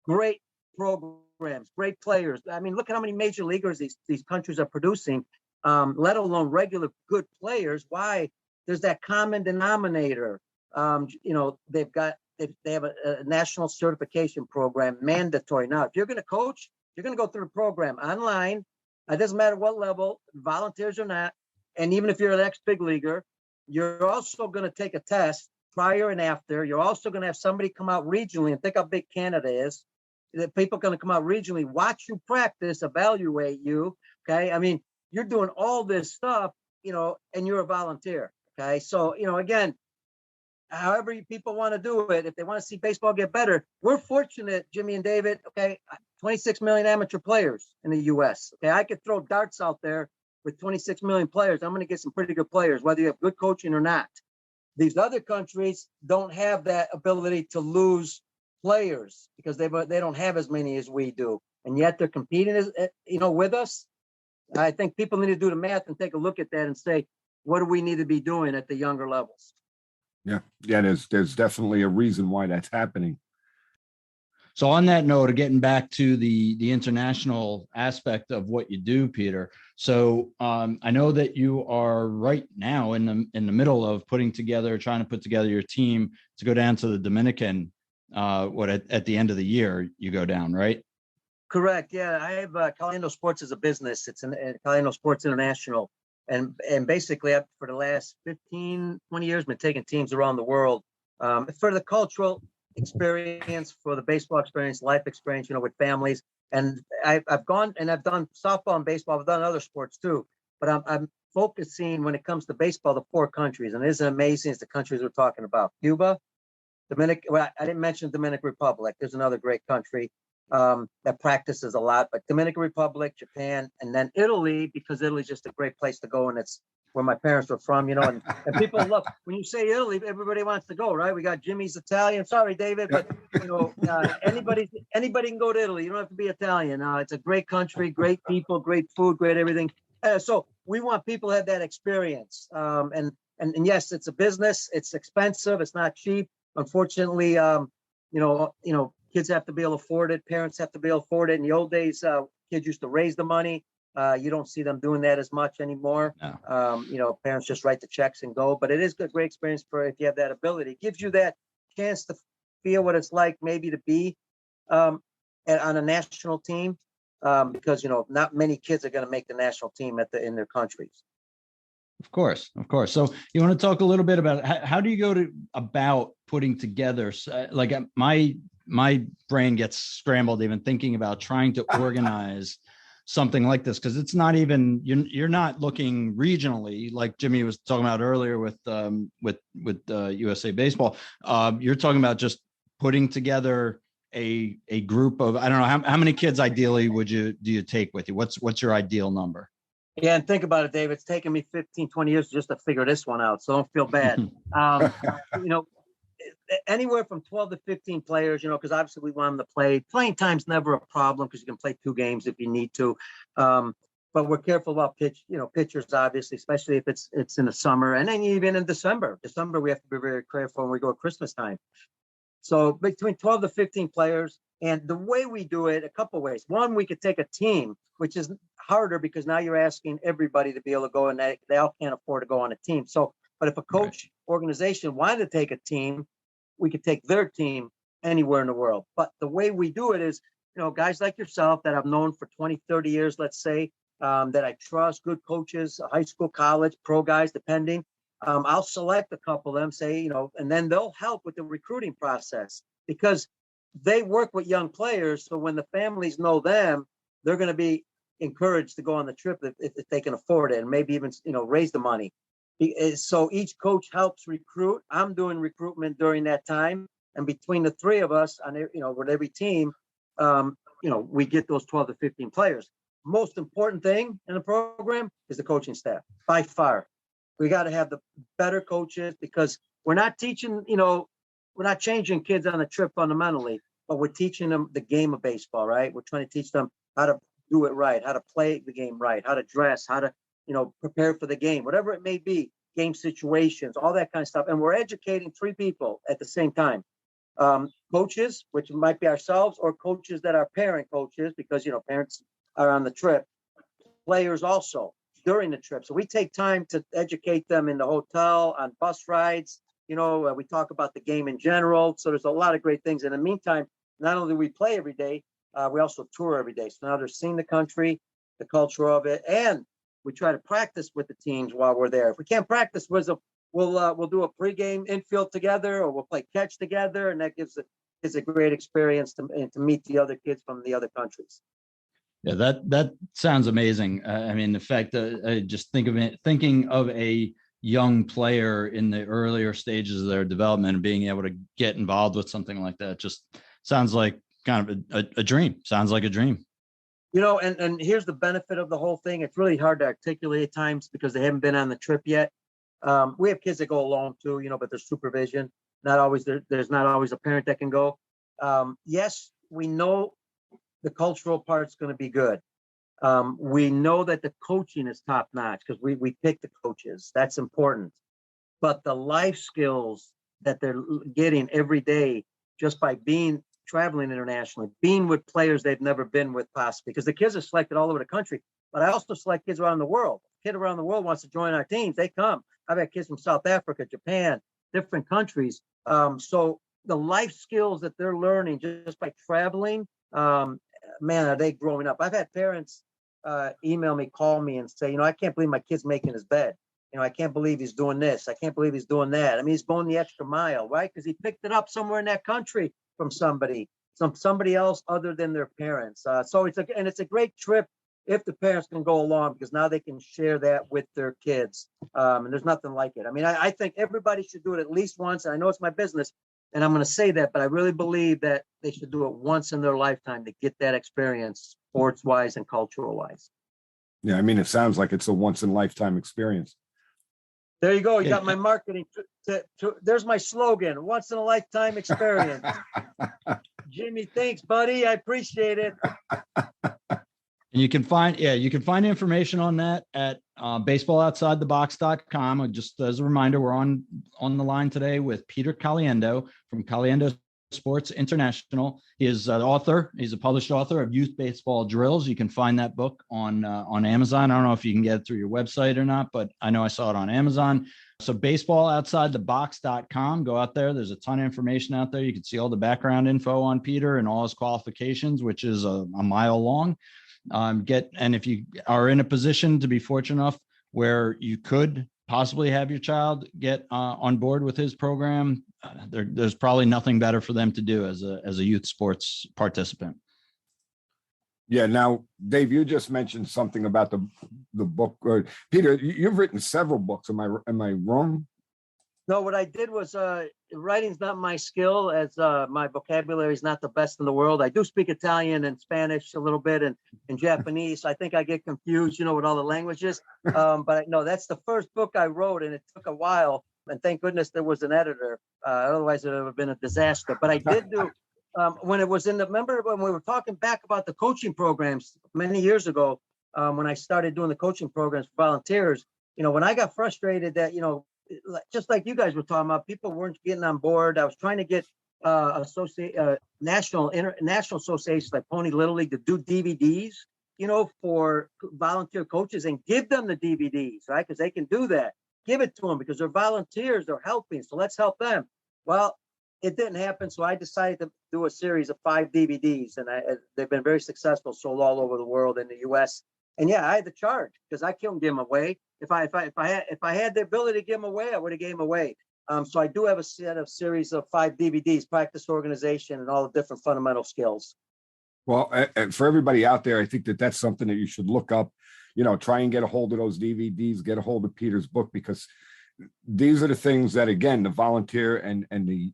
Great programs, great players. I mean, look at how many major leaguers these countries are producing. let alone regular good players. Why? There's that common denominator. They have a national certification program, mandatory. Now, if you're going to coach, you're going to go through the program online. It doesn't matter what level, volunteers or not. And even if you're an ex-big leaguer, you're also going to take a test prior and after. You're also going to have somebody come out regionally, and think how big Canada is. The people are going to come out regionally, watch you practice, evaluate you. Okay. I mean, you're doing all this stuff, and you're a volunteer. Okay. So, again, however people want to do it, if they want to see baseball get better, we're fortunate, Jimmy and David. Okay. 26 million amateur players in the U.S. Okay. I could throw darts out there with 26 million players. I'm going to get some pretty good players, whether you have good coaching or not. These other countries don't have that ability to lose players because they don't have as many as we do, and yet they're competing with us. I think people need to do the math and take a look at that and say, what do we need to be doing at the younger levels? Yeah. There's definitely a reason why that's happening. So on that note of getting back to the international aspect of what you do, Peter. So I know that you are right now in the middle of trying to put together your team to go down to the Dominican. At the end of the year you go down, right? Correct. Yeah, I have Caliendo Sports as a business. It's Caliendo Sports International, and basically for the last 15, 20 years, been taking teams around the world for the cultural experience, for the baseball experience, life experience, with families. And I've gone and I've done softball and baseball. I've done other sports too, but I'm focusing when it comes to baseball, the 4 countries, and isn't amazing? It's the countries we're talking about: Cuba, Dominican. Well, I didn't mention Dominican Republic. There's another great country that practices a lot, but Dominican Republic, Japan, and then Italy, because Italy's just a great place to go, and it's where my parents were from, and people love, when you say Italy, everybody wants to go, right? We got Jimmy's Italian. Sorry, David, but anybody can go to Italy. You don't have to be Italian. It's a great country, great people, great food, great everything. So we want people to have that experience. And yes, it's a business. It's expensive. It's not cheap. Unfortunately, kids have to be able to afford it. Parents have to be able to afford it. In the old days, kids used to raise the money. You don't see them doing that as much anymore. No. Parents just write the checks and go. But it is a great experience for if you have that ability. It gives you that chance to feel what it's like maybe to be on a national team because, not many kids are going to make the national team in their countries. Of course. So you want to talk a little bit about how do you go about putting together, like my brain gets scrambled even thinking about trying to organize something like this, because it's not even, you're not looking regionally like Jimmy was talking about earlier with USA Baseball. You're talking about just putting together a group of, I don't know, how many kids ideally do you take with you? What's your ideal number? Yeah, and think about it, Dave. It's taken me 15, 20 years just to figure this one out, so don't feel bad. Anywhere from 12 to 15 players, because obviously we want them to play. Playing time's never a problem because you can play 2 games if you need to. But we're careful about pitchers, obviously, especially if it's in the summer, and then even in December. December, we have to be very careful when we go at Christmas time. So between 12 to 15 players. And the way we do it, a couple ways. One, we could take a team, which is harder because now you're asking everybody to be able to go, and they all can't afford to go on a team. So, but if a coach organization wanted to take a team, we could take their team anywhere in the world. But the way we do it is, guys like yourself that I've known for 20, 30 years, let's say, that I trust, good coaches, high school, college, pro guys, depending. I'll select a couple of them, say, and then they'll help with the recruiting process because they work with young players. So when the families know them, they're going to be encouraged to go on the trip if they can afford it, and maybe even, raise the money. So each coach helps recruit. I'm doing recruitment during that time. And between the 3 of us with every team, we get those 12 to 15 players. Most important thing in the program is the coaching staff by far. We got to have the better coaches because we're not teaching, we're not changing kids on a trip fundamentally, but we're teaching them the game of baseball, right? We're trying to teach them how to do it right, how to play the game right, how to dress, how to, prepare for the game, whatever it may be, game situations, all that kind of stuff. And we're educating 3 people at the same time. Coaches, which might be ourselves, or coaches that are parent coaches because, parents are on the trip. Players also. during the trip. So we take time to educate them in the hotel, on bus rides. We talk about the game in general. So there's a lot of great things. In the meantime, not only do we play every day, we also tour every day. So now they're seeing the country, the culture of it, and we try to practice with the teams while we're there. If we can't practice, we'll do a pregame infield together, or we'll play catch together, and that gives a great experience to meet the other kids from the other countries. Yeah, that sounds amazing. I mean, the fact that just thinking of a young player in the earlier stages of their development and being able to get involved with something like that just sounds like kind of a dream. Sounds like a dream. And here's the benefit of the whole thing. It's really hard to articulate at times because they haven't been on the trip yet. We have kids that go alone too, but there's supervision. Not always there's not always a parent that can go. Yes, we know the cultural part's going to be good. We know that the coaching is top notch because we pick the coaches. That's important. But the life skills that they're getting every day just by traveling internationally, being with players they've never been with possibly, because the kids are selected all over the country. But I also select kids around the world. A kid around the world wants to join our teams, they come. I've had kids from South Africa, Japan, different countries. So the life skills that they're learning just by traveling, man, are they growing up. I've had parents email me, call me and say, I can't believe my kid's making his bed. I can't believe he's doing this. I can't believe he's doing that. I mean, he's going the extra mile, right? Because he picked it up somewhere in that country from somebody else other than their parents. So it's a great trip if the parents can go along, because now they can share that with their kids. And there's nothing like it. I mean, I think everybody should do it at least once. And I know it's my business, and I'm going to say that, but I really believe that they should do it once in their lifetime to get that experience, sports-wise and cultural-wise. Yeah, I mean, it sounds like it's a once-in-a-lifetime experience. There you go. You got my marketing. There's my slogan: once-in-a-lifetime experience. Jimmy, thanks, buddy. I appreciate it. And you can find information on that at baseballoutsidethebox.com. Just as a reminder, we're on the line today with Peter Caliendo from Caliendo Sports International. He is an author. He's a published author of Youth Baseball Drills. You can find that book on Amazon. I don't know if you can get it through your website or not, but I know I saw it on Amazon. So baseballoutsidethebox.com. Go out there. There's a ton of information out there. You can see all the background info on Peter and all his qualifications, which is a mile long. If you are in a position to be fortunate enough where you could possibly have your child get on board with his program, there's probably nothing better for them to do as a youth sports participant. Yeah. Now, Dave, you just mentioned something about the book. Peter, you've written several books. Am I wrong? No, what I did was writing's not my skill, as my vocabulary is not the best in the world. I do speak Italian and Spanish a little bit and Japanese. I think I get confused, with all the languages. But no, that's the first book I wrote, and it took a while. And thank goodness there was an editor. Otherwise, it would have been a disaster. But I did do when it was remember when we were talking back about the coaching programs many years ago, when I started doing the coaching programs for volunteers, when I got frustrated that, just like you guys were talking about, people weren't getting on board. I was trying to get national associations like Pony Little League to do DVDs, for volunteer coaches and give them the DVDs, right? Because they can do that. Give it to them because they're volunteers, they're helping. So let's help them. Well, it didn't happen. So I decided to do a series of 5 DVDs, and they've been very successful, sold all over the world in the U.S. And yeah, I had to charge because I couldn't give them away. If I had the ability to give them away, I would have gave them away. So I do have a series of 5 DVDs, practice organization, and all the different fundamental skills. Well, for everybody out there, I think that's something that you should look up. Try and get a hold of those DVDs, get a hold of Peter's book, because these are the things that, again, the volunteer and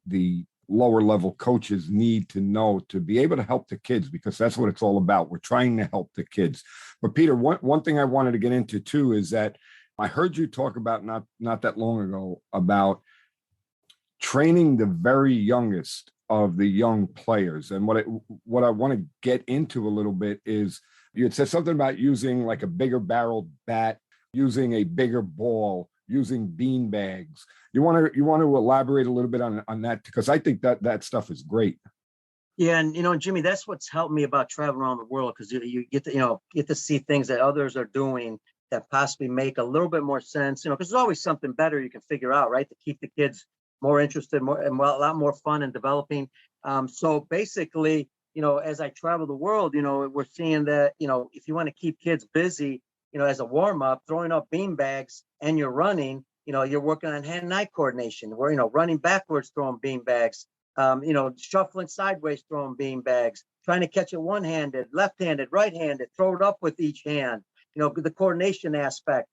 the lower level coaches need to know to be able to help the kids, because that's what it's all about. We're trying to help the kids. But Peter, one thing I wanted to get into too is that I heard you talk about not that long ago about training the very youngest of the young players. And what I want to get into a little bit is you had said something about using like a bigger barreled bat, using a bigger ball, using bean bags. You want to elaborate a little bit on that, because I think that stuff is great. Yeah, and Jimmy, that's what's helped me about traveling around the world, because you get to see things that others are doing, that possibly make a little bit more sense, because there's always something better you can figure out, right? To keep the kids more interested, more and a lot more fun in developing. So basically, as I travel the world, we're seeing that, if you want to keep kids busy, as a warm up, throwing up bean bags and you're running, you're working on hand-eye coordination. Where, running backwards, throwing bean bags, shuffling sideways, throwing bean bags, trying to catch it one-handed, left-handed, right-handed, throw it up with each hand. The coordination aspect.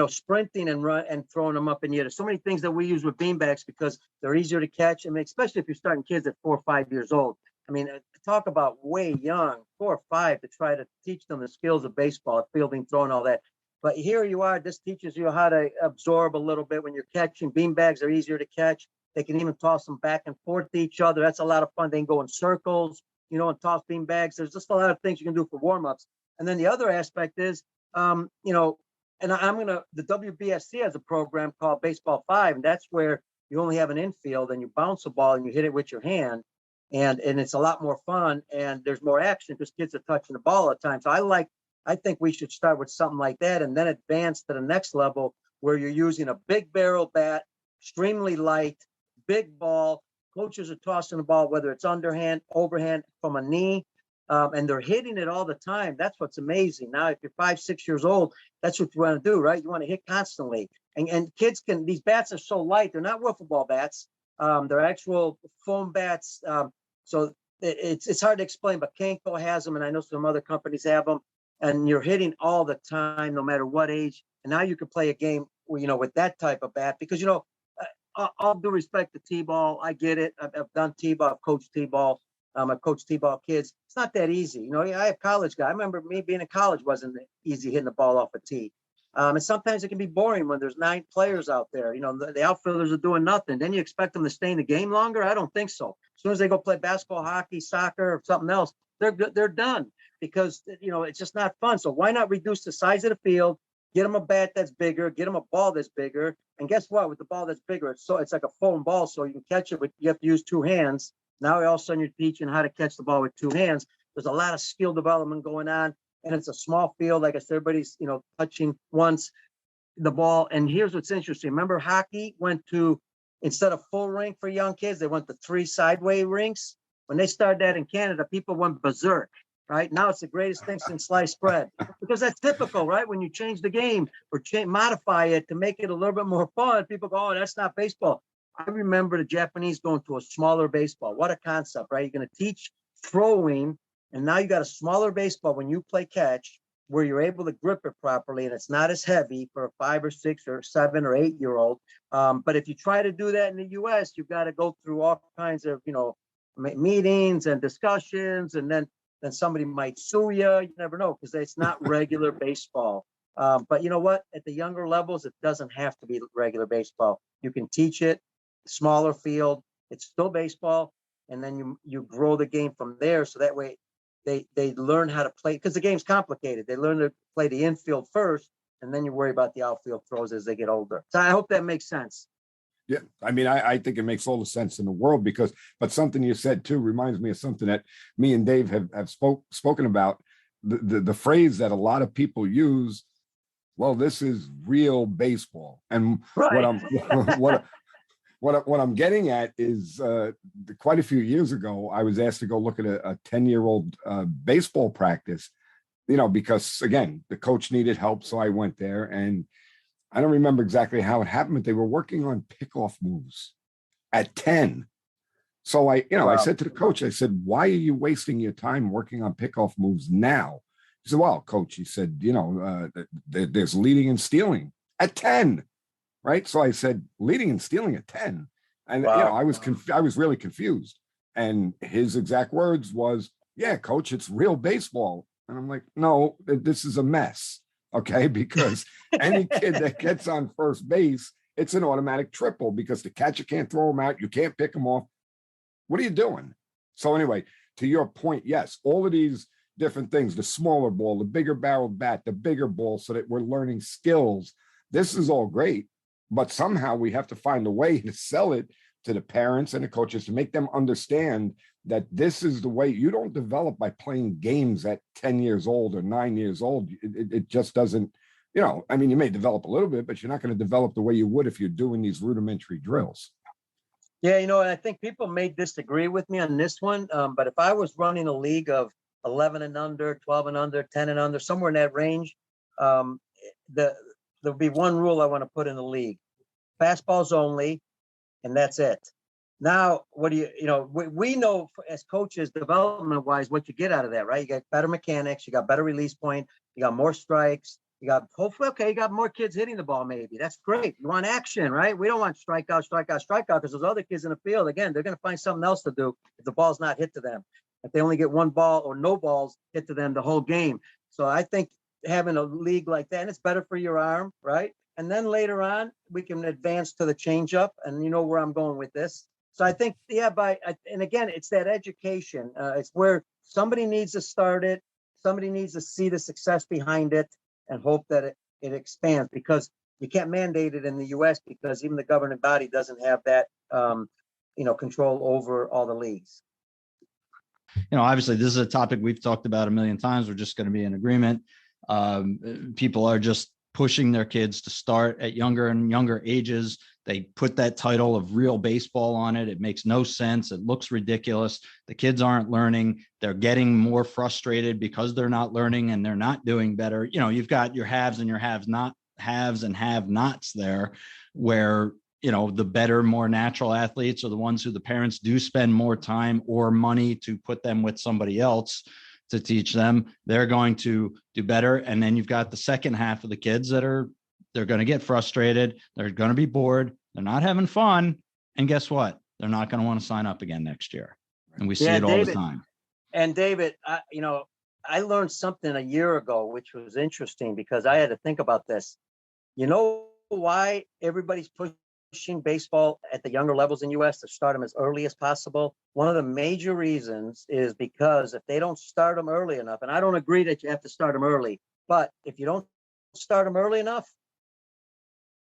Sprinting and run and throwing them up in the air. There's so many things that we use with beanbags because they're easier to catch. I mean, especially if you're starting kids at 4 or 5 years old. I mean, talk about way young, 4 or 5, to try to teach them the skills of baseball, fielding, throwing, all that. But here you are. This teaches you how to absorb a little bit when you're catching. Beanbags are easier to catch. They can even toss them back and forth to each other. That's a lot of fun. They can go in circles, and toss beanbags. There's just a lot of things you can do for warm-ups. And then the other aspect is, and the WBSC has a program called Baseball 5, and that's where you only have an infield and you bounce a ball and you hit it with your hand. And it's a lot more fun and there's more action because kids are touching the ball at times. So I think we should start with something like that and then advance to the next level where you're using a big barrel bat, extremely light, big ball. Coaches are tossing the ball, whether it's underhand, overhand, from a knee. And they're hitting it all the time. That's what's amazing. Now, if you're 5, 6 years old, that's what you want to do, right? You want to hit constantly. And kids these bats are so light. They're not wiffle ball bats. They're actual foam bats. So it's hard to explain, but Kenko has them, and I know some other companies have them. And you're hitting all the time, no matter what age. And now you can play a game, with that type of bat because, all due respect to T-ball, I get it. I've done T-ball, I've coached T-ball. I've coached T-ball kids. It's not that easy. I have college guys. I remember me being in college wasn't easy hitting the ball off a tee. And sometimes it can be boring when there's 9 players out there. The outfielders are doing nothing. Then you expect them to stay in the game longer? I don't think so. As soon as they go play basketball, hockey, soccer, or something else, they're done because, it's just not fun. So why not reduce the size of the field, get them a bat that's bigger, get them a ball that's bigger. And guess what? With the ball that's bigger, it's like a foam ball, so you can catch it, but you have to use 2 hands. Now all of a sudden you're teaching how to catch the ball with 2 hands. There's a lot of skill development going on, and it's a small field. Like I said, everybody's touching once the ball. And here's what's interesting. Remember, hockey went to, instead of full rink for young kids, they went to 3 sideway rinks. When they started that in Canada, people went berserk. Right now, it's the greatest thing since sliced bread because that's typical, right? When you change the game or modify it to make it a little bit more fun, people go, "Oh, that's not baseball." I remember the Japanese going to a smaller baseball. What a concept, right? You're going to teach throwing, and now you got a smaller baseball when you play catch where you're able to grip it properly, and it's not as heavy for a 5 or 6 or 7 or 8-year-old. But if you try to do that in the U.S., you've got to go through all kinds of, meetings and discussions, and then somebody might sue you. You never know because it's not regular baseball. But you know what? At the younger levels, it doesn't have to be regular baseball. You can teach it. Smaller field, it's still baseball, and then you grow the game from there. So that way they learn how to play because the game's complicated. They learn to play the infield first, and then you worry about the outfield throws as they get older. So I hope that makes sense. Yeah, I mean, I think it makes all the sense in the world but something you said too reminds me of something that me and Dave have spoken about. The phrase that a lot of people use. Well, this is real baseball, and right. What I'm getting at is quite a few years ago, I was asked to go look at a 10-year-old baseball practice, because, again, the coach needed help. So I went there, and I don't remember exactly how it happened, but they were working on pickoff moves at 10. So I said to the coach, I said, "Why are you wasting your time working on pickoff moves now?" He said, "Well, coach," he said, there's leading and stealing at 10. Right. So I said, leading and stealing at 10. And, wow. I was really confused. And his exact words was, "Yeah, coach, it's real baseball." And I'm like, "No, this is a mess." Okay. Because any kid that gets on first base, it's an automatic triple because the catcher can't throw him out. You can't pick him off. What are you doing? So anyway, to your point, yes, all of these different things, the smaller ball, the bigger barrel bat, the bigger ball, so that we're learning skills. This is all great. But somehow we have to find a way to sell it to the parents and the coaches to make them understand that this is the way. You don't develop by playing games at 10 years old or 9 years old. It just doesn't I mean, you may develop a little bit, but you're not going to develop the way you would if you're doing these rudimentary drills. Yeah, and I think people may disagree with me on this one, but if I was running a league of 11 and under, 12 and under, 10 and under, somewhere in that range, um, there'll be one rule I want to put in the league: fastballs only, and that's it. Now, what do we know as coaches, development wise, what you get out of that, right? You got better mechanics, you got better release point, you got more strikes, you got hopefully, okay, you got more kids hitting the ball. Maybe that's great. You want action, right? We don't want strikeout, because those other kids in the field, again, they're going to find something else to do if the ball's not hit to them. If they only get one ball or no balls hit to them the whole game. So I think having a league like that, and it's better for your arm, right? And then later on, we can advance to the changeup, and you know where I'm going with this. So I think, and again, it's that education. It's where somebody needs to start it. Somebody needs to see the success behind it and hope that it expands, because you can't mandate it in the U.S. because even the governing body doesn't have that, control over all the leagues. Obviously, this is a topic we've talked about a million times. We're just going to be in agreement. People are just pushing their kids to start at younger and younger ages. They put that title of real baseball on it. It makes no sense. It looks ridiculous. The kids aren't learning. They're getting more frustrated because they're not learning and they're not doing better. You've got your haves and your haves and have nots there, where, the better, more natural athletes are the ones who the parents do spend more time or money to put them with somebody else to teach them. They're going to do better. And then you've got the second half of the kids they're going to get frustrated. They're going to be bored. They're not having fun. And guess what? They're not going to want to sign up again next year. And we see it all the time. And David, I learned something a year ago, which was interesting because I had to think about this. You know why everybody's pushing baseball at the younger levels in the U.S. to start them as early as possible? One of the major reasons is because if they don't start them early enough, and I don't agree that you have to start them early, but if you don't start them early enough,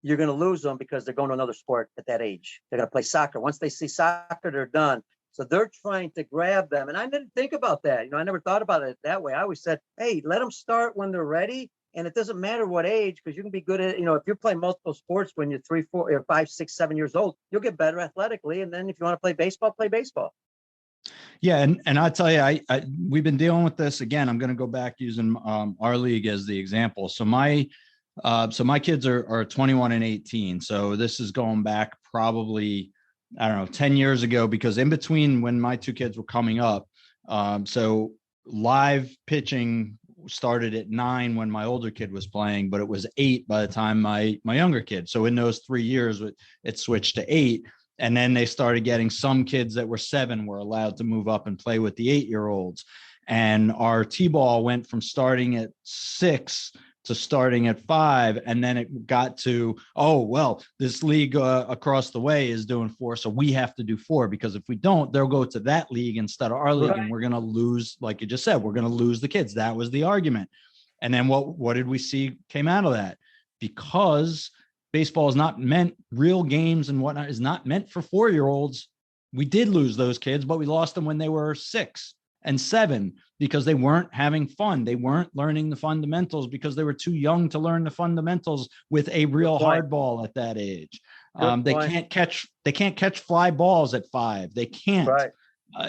you're going to lose them because they're going to another sport at that age. They're going to play soccer. Once they see soccer, they're done. So they're trying to grab them. And I didn't think about that. I never thought about it that way. I always said, hey, let them start when they're ready. And it doesn't matter what age, because you can be good at, if you're playing multiple sports when you're 3, 4, or 5, 6, 7 years old, you'll get better athletically. And then if you want to play baseball, play baseball. Yeah. And I tell you, we've been dealing with this again. I'm going to go back using our league as the example. So my kids are 21 and 18. So this is going back probably, 10 years ago, because in between when my two kids were coming up, so live pitching started at 9 when my older kid was playing, but it was 8 by the time my younger kid. So in those 3 years, it switched to 8. And then they started getting some kids that were 7 were allowed to move up and play with the 8-year-olds. And our T-ball went from starting at 6 to starting at 5. And then it got to, this league across the way is doing 4. So we have to do 4, because if we don't, they'll go to that league instead of our league. Right. And we're going to lose, like you just said, we're going to lose the kids. That was the argument. And then what did we see came out of that? Because baseball is not meant, real games and whatnot is not meant for 4-year-olds. We did lose those kids, but we lost them when they were 6 and 7 because they weren't having fun. They weren't learning the fundamentals because they were too young to learn the fundamentals with a real hard ball at that age. They can't catch fly balls at 5. They can't. Right.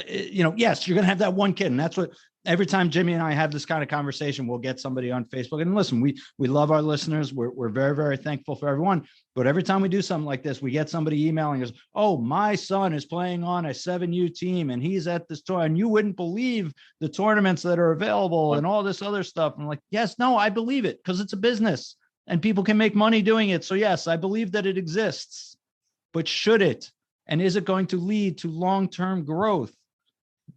Yes, you're going to have that one kid. And that's what every time Jimmy and I have this kind of conversation, we'll get somebody on Facebook. And listen, we love our listeners. We're very, very thankful for everyone. But every time we do something like this, we get somebody emailing us, oh, my son is playing on a 7U team and he's at this tour. And you wouldn't believe the tournaments that are available and all this other stuff. And I'm like, yes, no, I believe it because it's a business and people can make money doing it. So yes, I believe that it exists, but should it? And is it going to lead to long-term growth?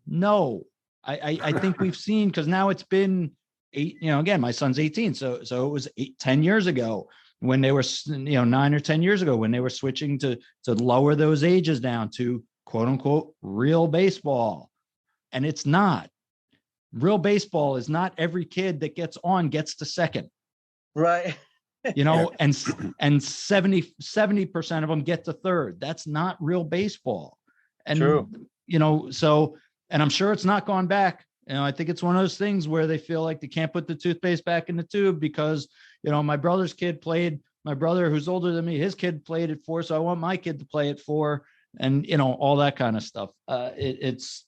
No. I think we've seen, because now it's been 8, again, my son's 18. So it was 10 years ago when they were, 9 or 10 years ago when they were switching to lower those ages down to quote unquote real baseball. And it's not. Real baseball is not every kid that gets to second. Right. And 70% of them get to third. That's not real baseball. And, true. And I'm sure it's not gone back. I think it's one of those things where they feel like they can't put the toothpaste back in the tube because, my brother's kid played, my brother who's older than me, his kid played at 4. So I want my kid to play at 4, and, all that kind of stuff. It's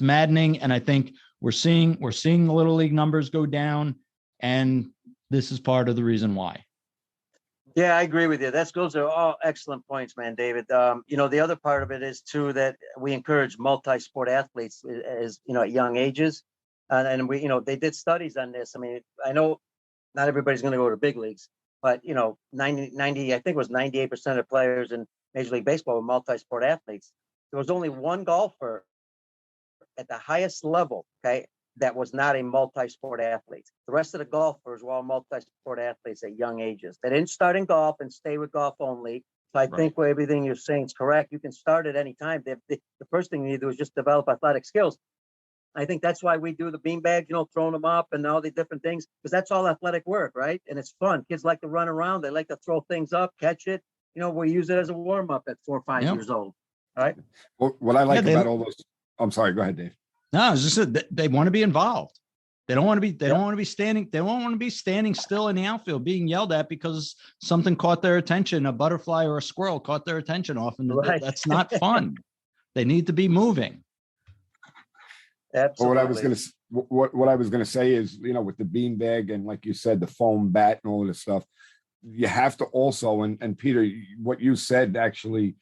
maddening. And I think we're seeing the little league numbers go down, and this is part of the reason why. Yeah, I agree with you. Those are all excellent points, man, David. The other part of it is too that we encourage multi-sport athletes as at young ages, and we they did studies on this. I mean, I know not everybody's going to go to big leagues, but 90 I think it was 98% of players in Major League Baseball were multi-sport athletes. There was only one golfer at the highest level, okay, that was not a multi-sport athlete. The rest of the golfers were all multi-sport athletes at young ages. They didn't start in golf and stay with golf only. So I think everything you're saying is correct. You can start at any time. The first thing you need to do is just develop athletic skills. I think that's why we do the beanbags, throwing them up and all the different things, because that's all athletic work, right? And it's fun. Kids like to run around. They like to throw things up, catch it. We use it as a warm-up at 4 or 5 years old, right? Well, what I like about all those, I'm sorry, go ahead, Dave. No, it's just they want to be involved. They don't want to be. They don't want to be standing. They don't want to be standing still in the outfield, being yelled at because something caught their attention. A butterfly or a squirrel caught their attention. Often that's not fun. They need to be moving. Absolutely. What I was gonna say is, with the beanbag and, like you said, the foam bat and all of this stuff, you have to also, and Peter, what you said actually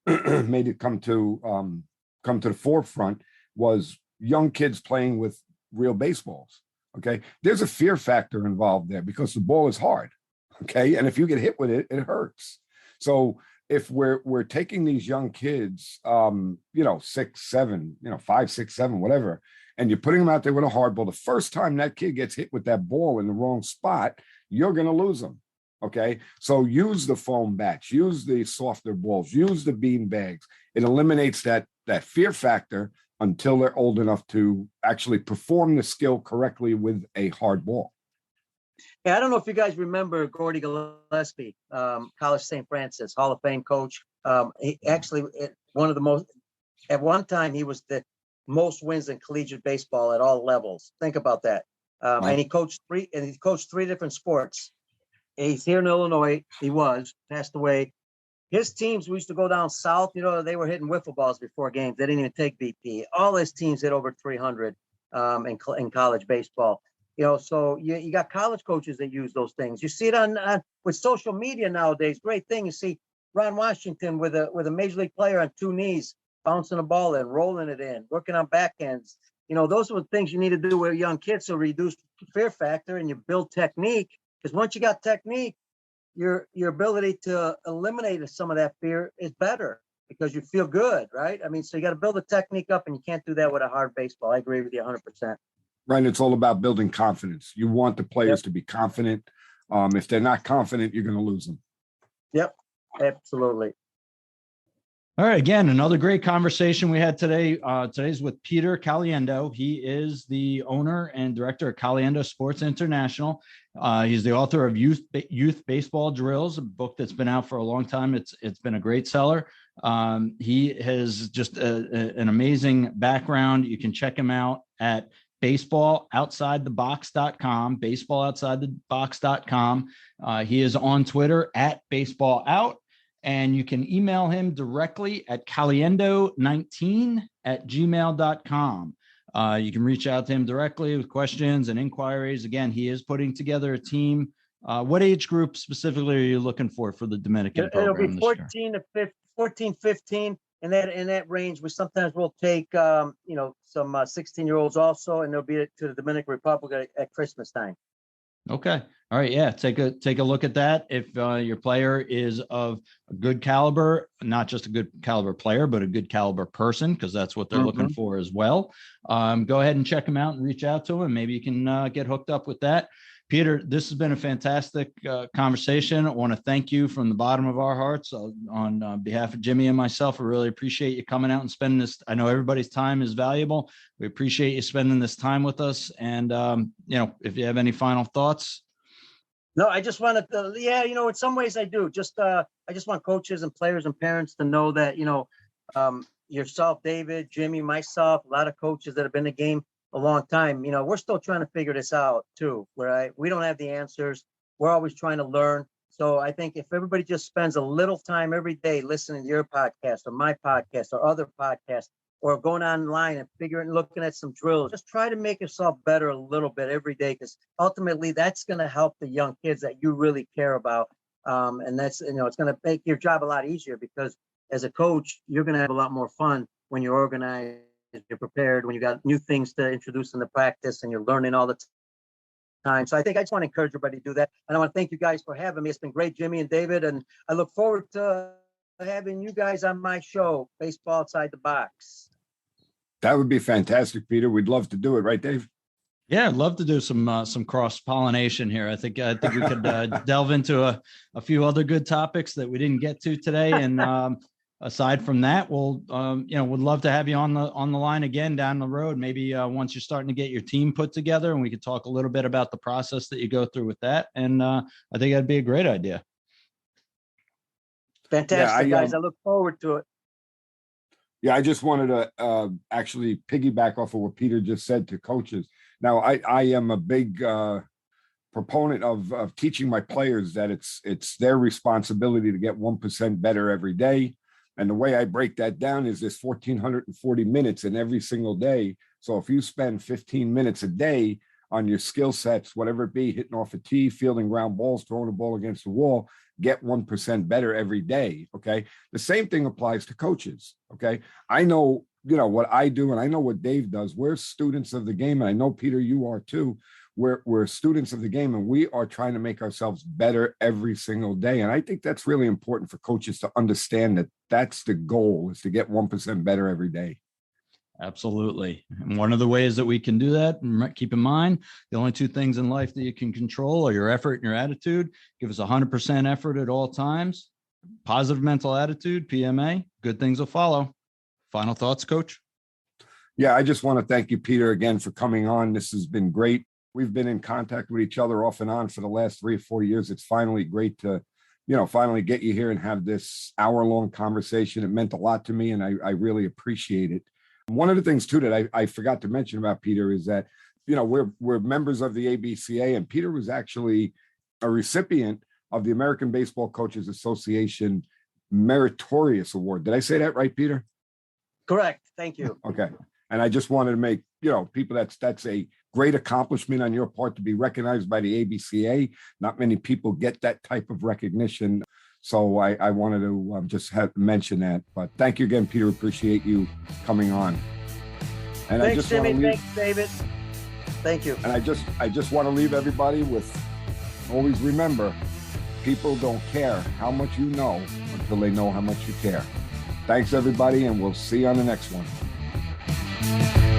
made it come to the forefront, was young kids playing with real baseballs. Okay. There's a fear factor involved there because the ball is hard. Okay. And if you get hit with it, it hurts. So if we're taking these young kids, 6, 7, 5, 6, 7, whatever, and you're putting them out there with a hard ball, the first time that kid gets hit with that ball in the wrong spot, you're going to lose them. Okay. So use the foam bats, use the softer balls, use the bean bags. It eliminates that fear factor until they're old enough to actually perform the skill correctly with a hard ball. Yeah, I don't know if you guys remember Gordy Gillespie, College St. Francis, Hall of Fame coach. He actually at one time he was the most wins in collegiate baseball at all levels. Think about that. Wow. And he coached 3 different sports. He's here in Illinois. He passed away. His teams, we used to go down south, they were hitting wiffle balls before games. They didn't even take BP. All his teams hit over 300 in college baseball. So you got college coaches that use those things. You see it on with social media nowadays. Great thing. You see Ron Washington with a major league player on 2 knees, bouncing a ball in, rolling it in, working on backhands. Those are the things you need to do with young kids to reduce fear factor and you build technique. Because once you got technique, your ability to eliminate some of that fear is better because you feel good, right? I mean, so you got to build the technique up, and you can't do that with a hard baseball. I agree with you 100%. Right. It's all about building confidence. You want the players to be confident. If they're not confident, you're going to lose them. Yep, absolutely. All right. Again, another great conversation we had today. Today's with Peter Caliendo. He is the owner and director of Caliendo Sports International. He's the author of Youth Baseball Drills, a book that's been out for a long time. It's been a great seller. He has just an amazing background. You can check him out at baseballoutsidethebox.com, baseballoutsidethebox.com. He is on Twitter at baseballout. And you can email him directly at caliendo19@gmail.com. You can reach out to him directly with questions and inquiries. Again, he is putting together a team. What age group specifically are you looking for the Dominican program? It'll be 14, 15, in that range. We sometimes will take some 16-year-olds also, and they'll be to the Dominican Republic at Christmas time. Okay. All right. Yeah. Take a look at that. If your player is of a good caliber, not just a good caliber player, but a good caliber person, because that's what they're looking for as well. Go ahead and check them out and reach out to them. Maybe you can get hooked up with that. Peter, this has been a fantastic conversation. I want to thank you from the bottom of our hearts on behalf of Jimmy and myself. I really appreciate you coming out and spending this. I know everybody's time is valuable. We appreciate you spending this time with us. And, if you have any final thoughts. No, I just wanted to, in some ways I do. I just want coaches and players and parents to know that, yourself, David, Jimmy, myself, a lot of coaches that have been in the game a long time, we're still trying to figure this out too, where we don't have the answers. we're always trying to learn. So I think if everybody just spends a little time every day listening to your podcast or my podcast or other podcasts, or going online and looking at some drills, just try to make yourself better a little bit every day, because ultimately that's going to help the young kids that you really care about. And that's, it's going to make your job a lot easier, because as a coach, you're going to have a lot more fun when you're organized, you're prepared, when you got new things to introduce in the practice and you're learning all the time. So I just want to encourage everybody to do that. And I want to thank you guys for having me. It's been great, Jimmy and David. And I look forward to having you guys on my show, Baseball Outside the Box. That would be fantastic, Peter. We'd love to do it, right, Dave? Yeah, I'd love to do some cross pollination here. I think we could delve into a few other good topics that we didn't get to today. And aside from that, we'll would love to have you on the line again down the road. Maybe once you're starting to get your team put together, and we could talk a little bit about the process that you go through with that. And I think that'd be a great idea. Fantastic, guys. I look forward to it. Yeah, I just wanted to actually piggyback off of what Peter just said to coaches. Now, I am a big proponent of teaching my players that it's their responsibility to get 1% better every day. And the way I break that down is there's 1,440 minutes in every single day. So if you spend 15 minutes a day on your skill sets, whatever it be, hitting off a tee, fielding ground balls, throwing a ball against the wall, get 1% better every day. Okay. The same thing applies to coaches. Okay. I know, what I do, and I know what Dave does. We're students of the game. And I know, Peter, you are too. We're students of the game, and we are trying to make ourselves better every single day. And I think that's really important for coaches to understand that that's the goal, is to get 1% better every day. Absolutely. And one of the ways that we can do that, and keep in mind, the only two things in life that you can control are your effort and your attitude. Give us 100% effort at all times. Positive mental attitude, PMA, good things will follow. Final thoughts, Coach? Yeah, I just want to thank you, Peter, again for coming on. This has been great. We've been in contact with each other off and on for the last 3 or 4 years. It's finally great to, finally get you here and have this hour-long conversation. It meant a lot to me, and I really appreciate it. One of the things, too, that I forgot to mention about Peter is that, we're members of the ABCA, and Peter was actually a recipient of the American Baseball Coaches Association Meritorious Award. Did I say that right, Peter? Correct. Thank you. Okay. And I just wanted to make, people, that's a great accomplishment on your part to be recognized by the ABCA. Not many people get that type of recognition. So I wanted to just mention that. But thank you again, Peter. Appreciate you coming on. And thanks, Jimmy. Thanks, David. Thank you. And I just want to leave everybody with, always remember, people don't care how much you know until they know how much you care. Thanks, everybody, and we'll see you on the next one.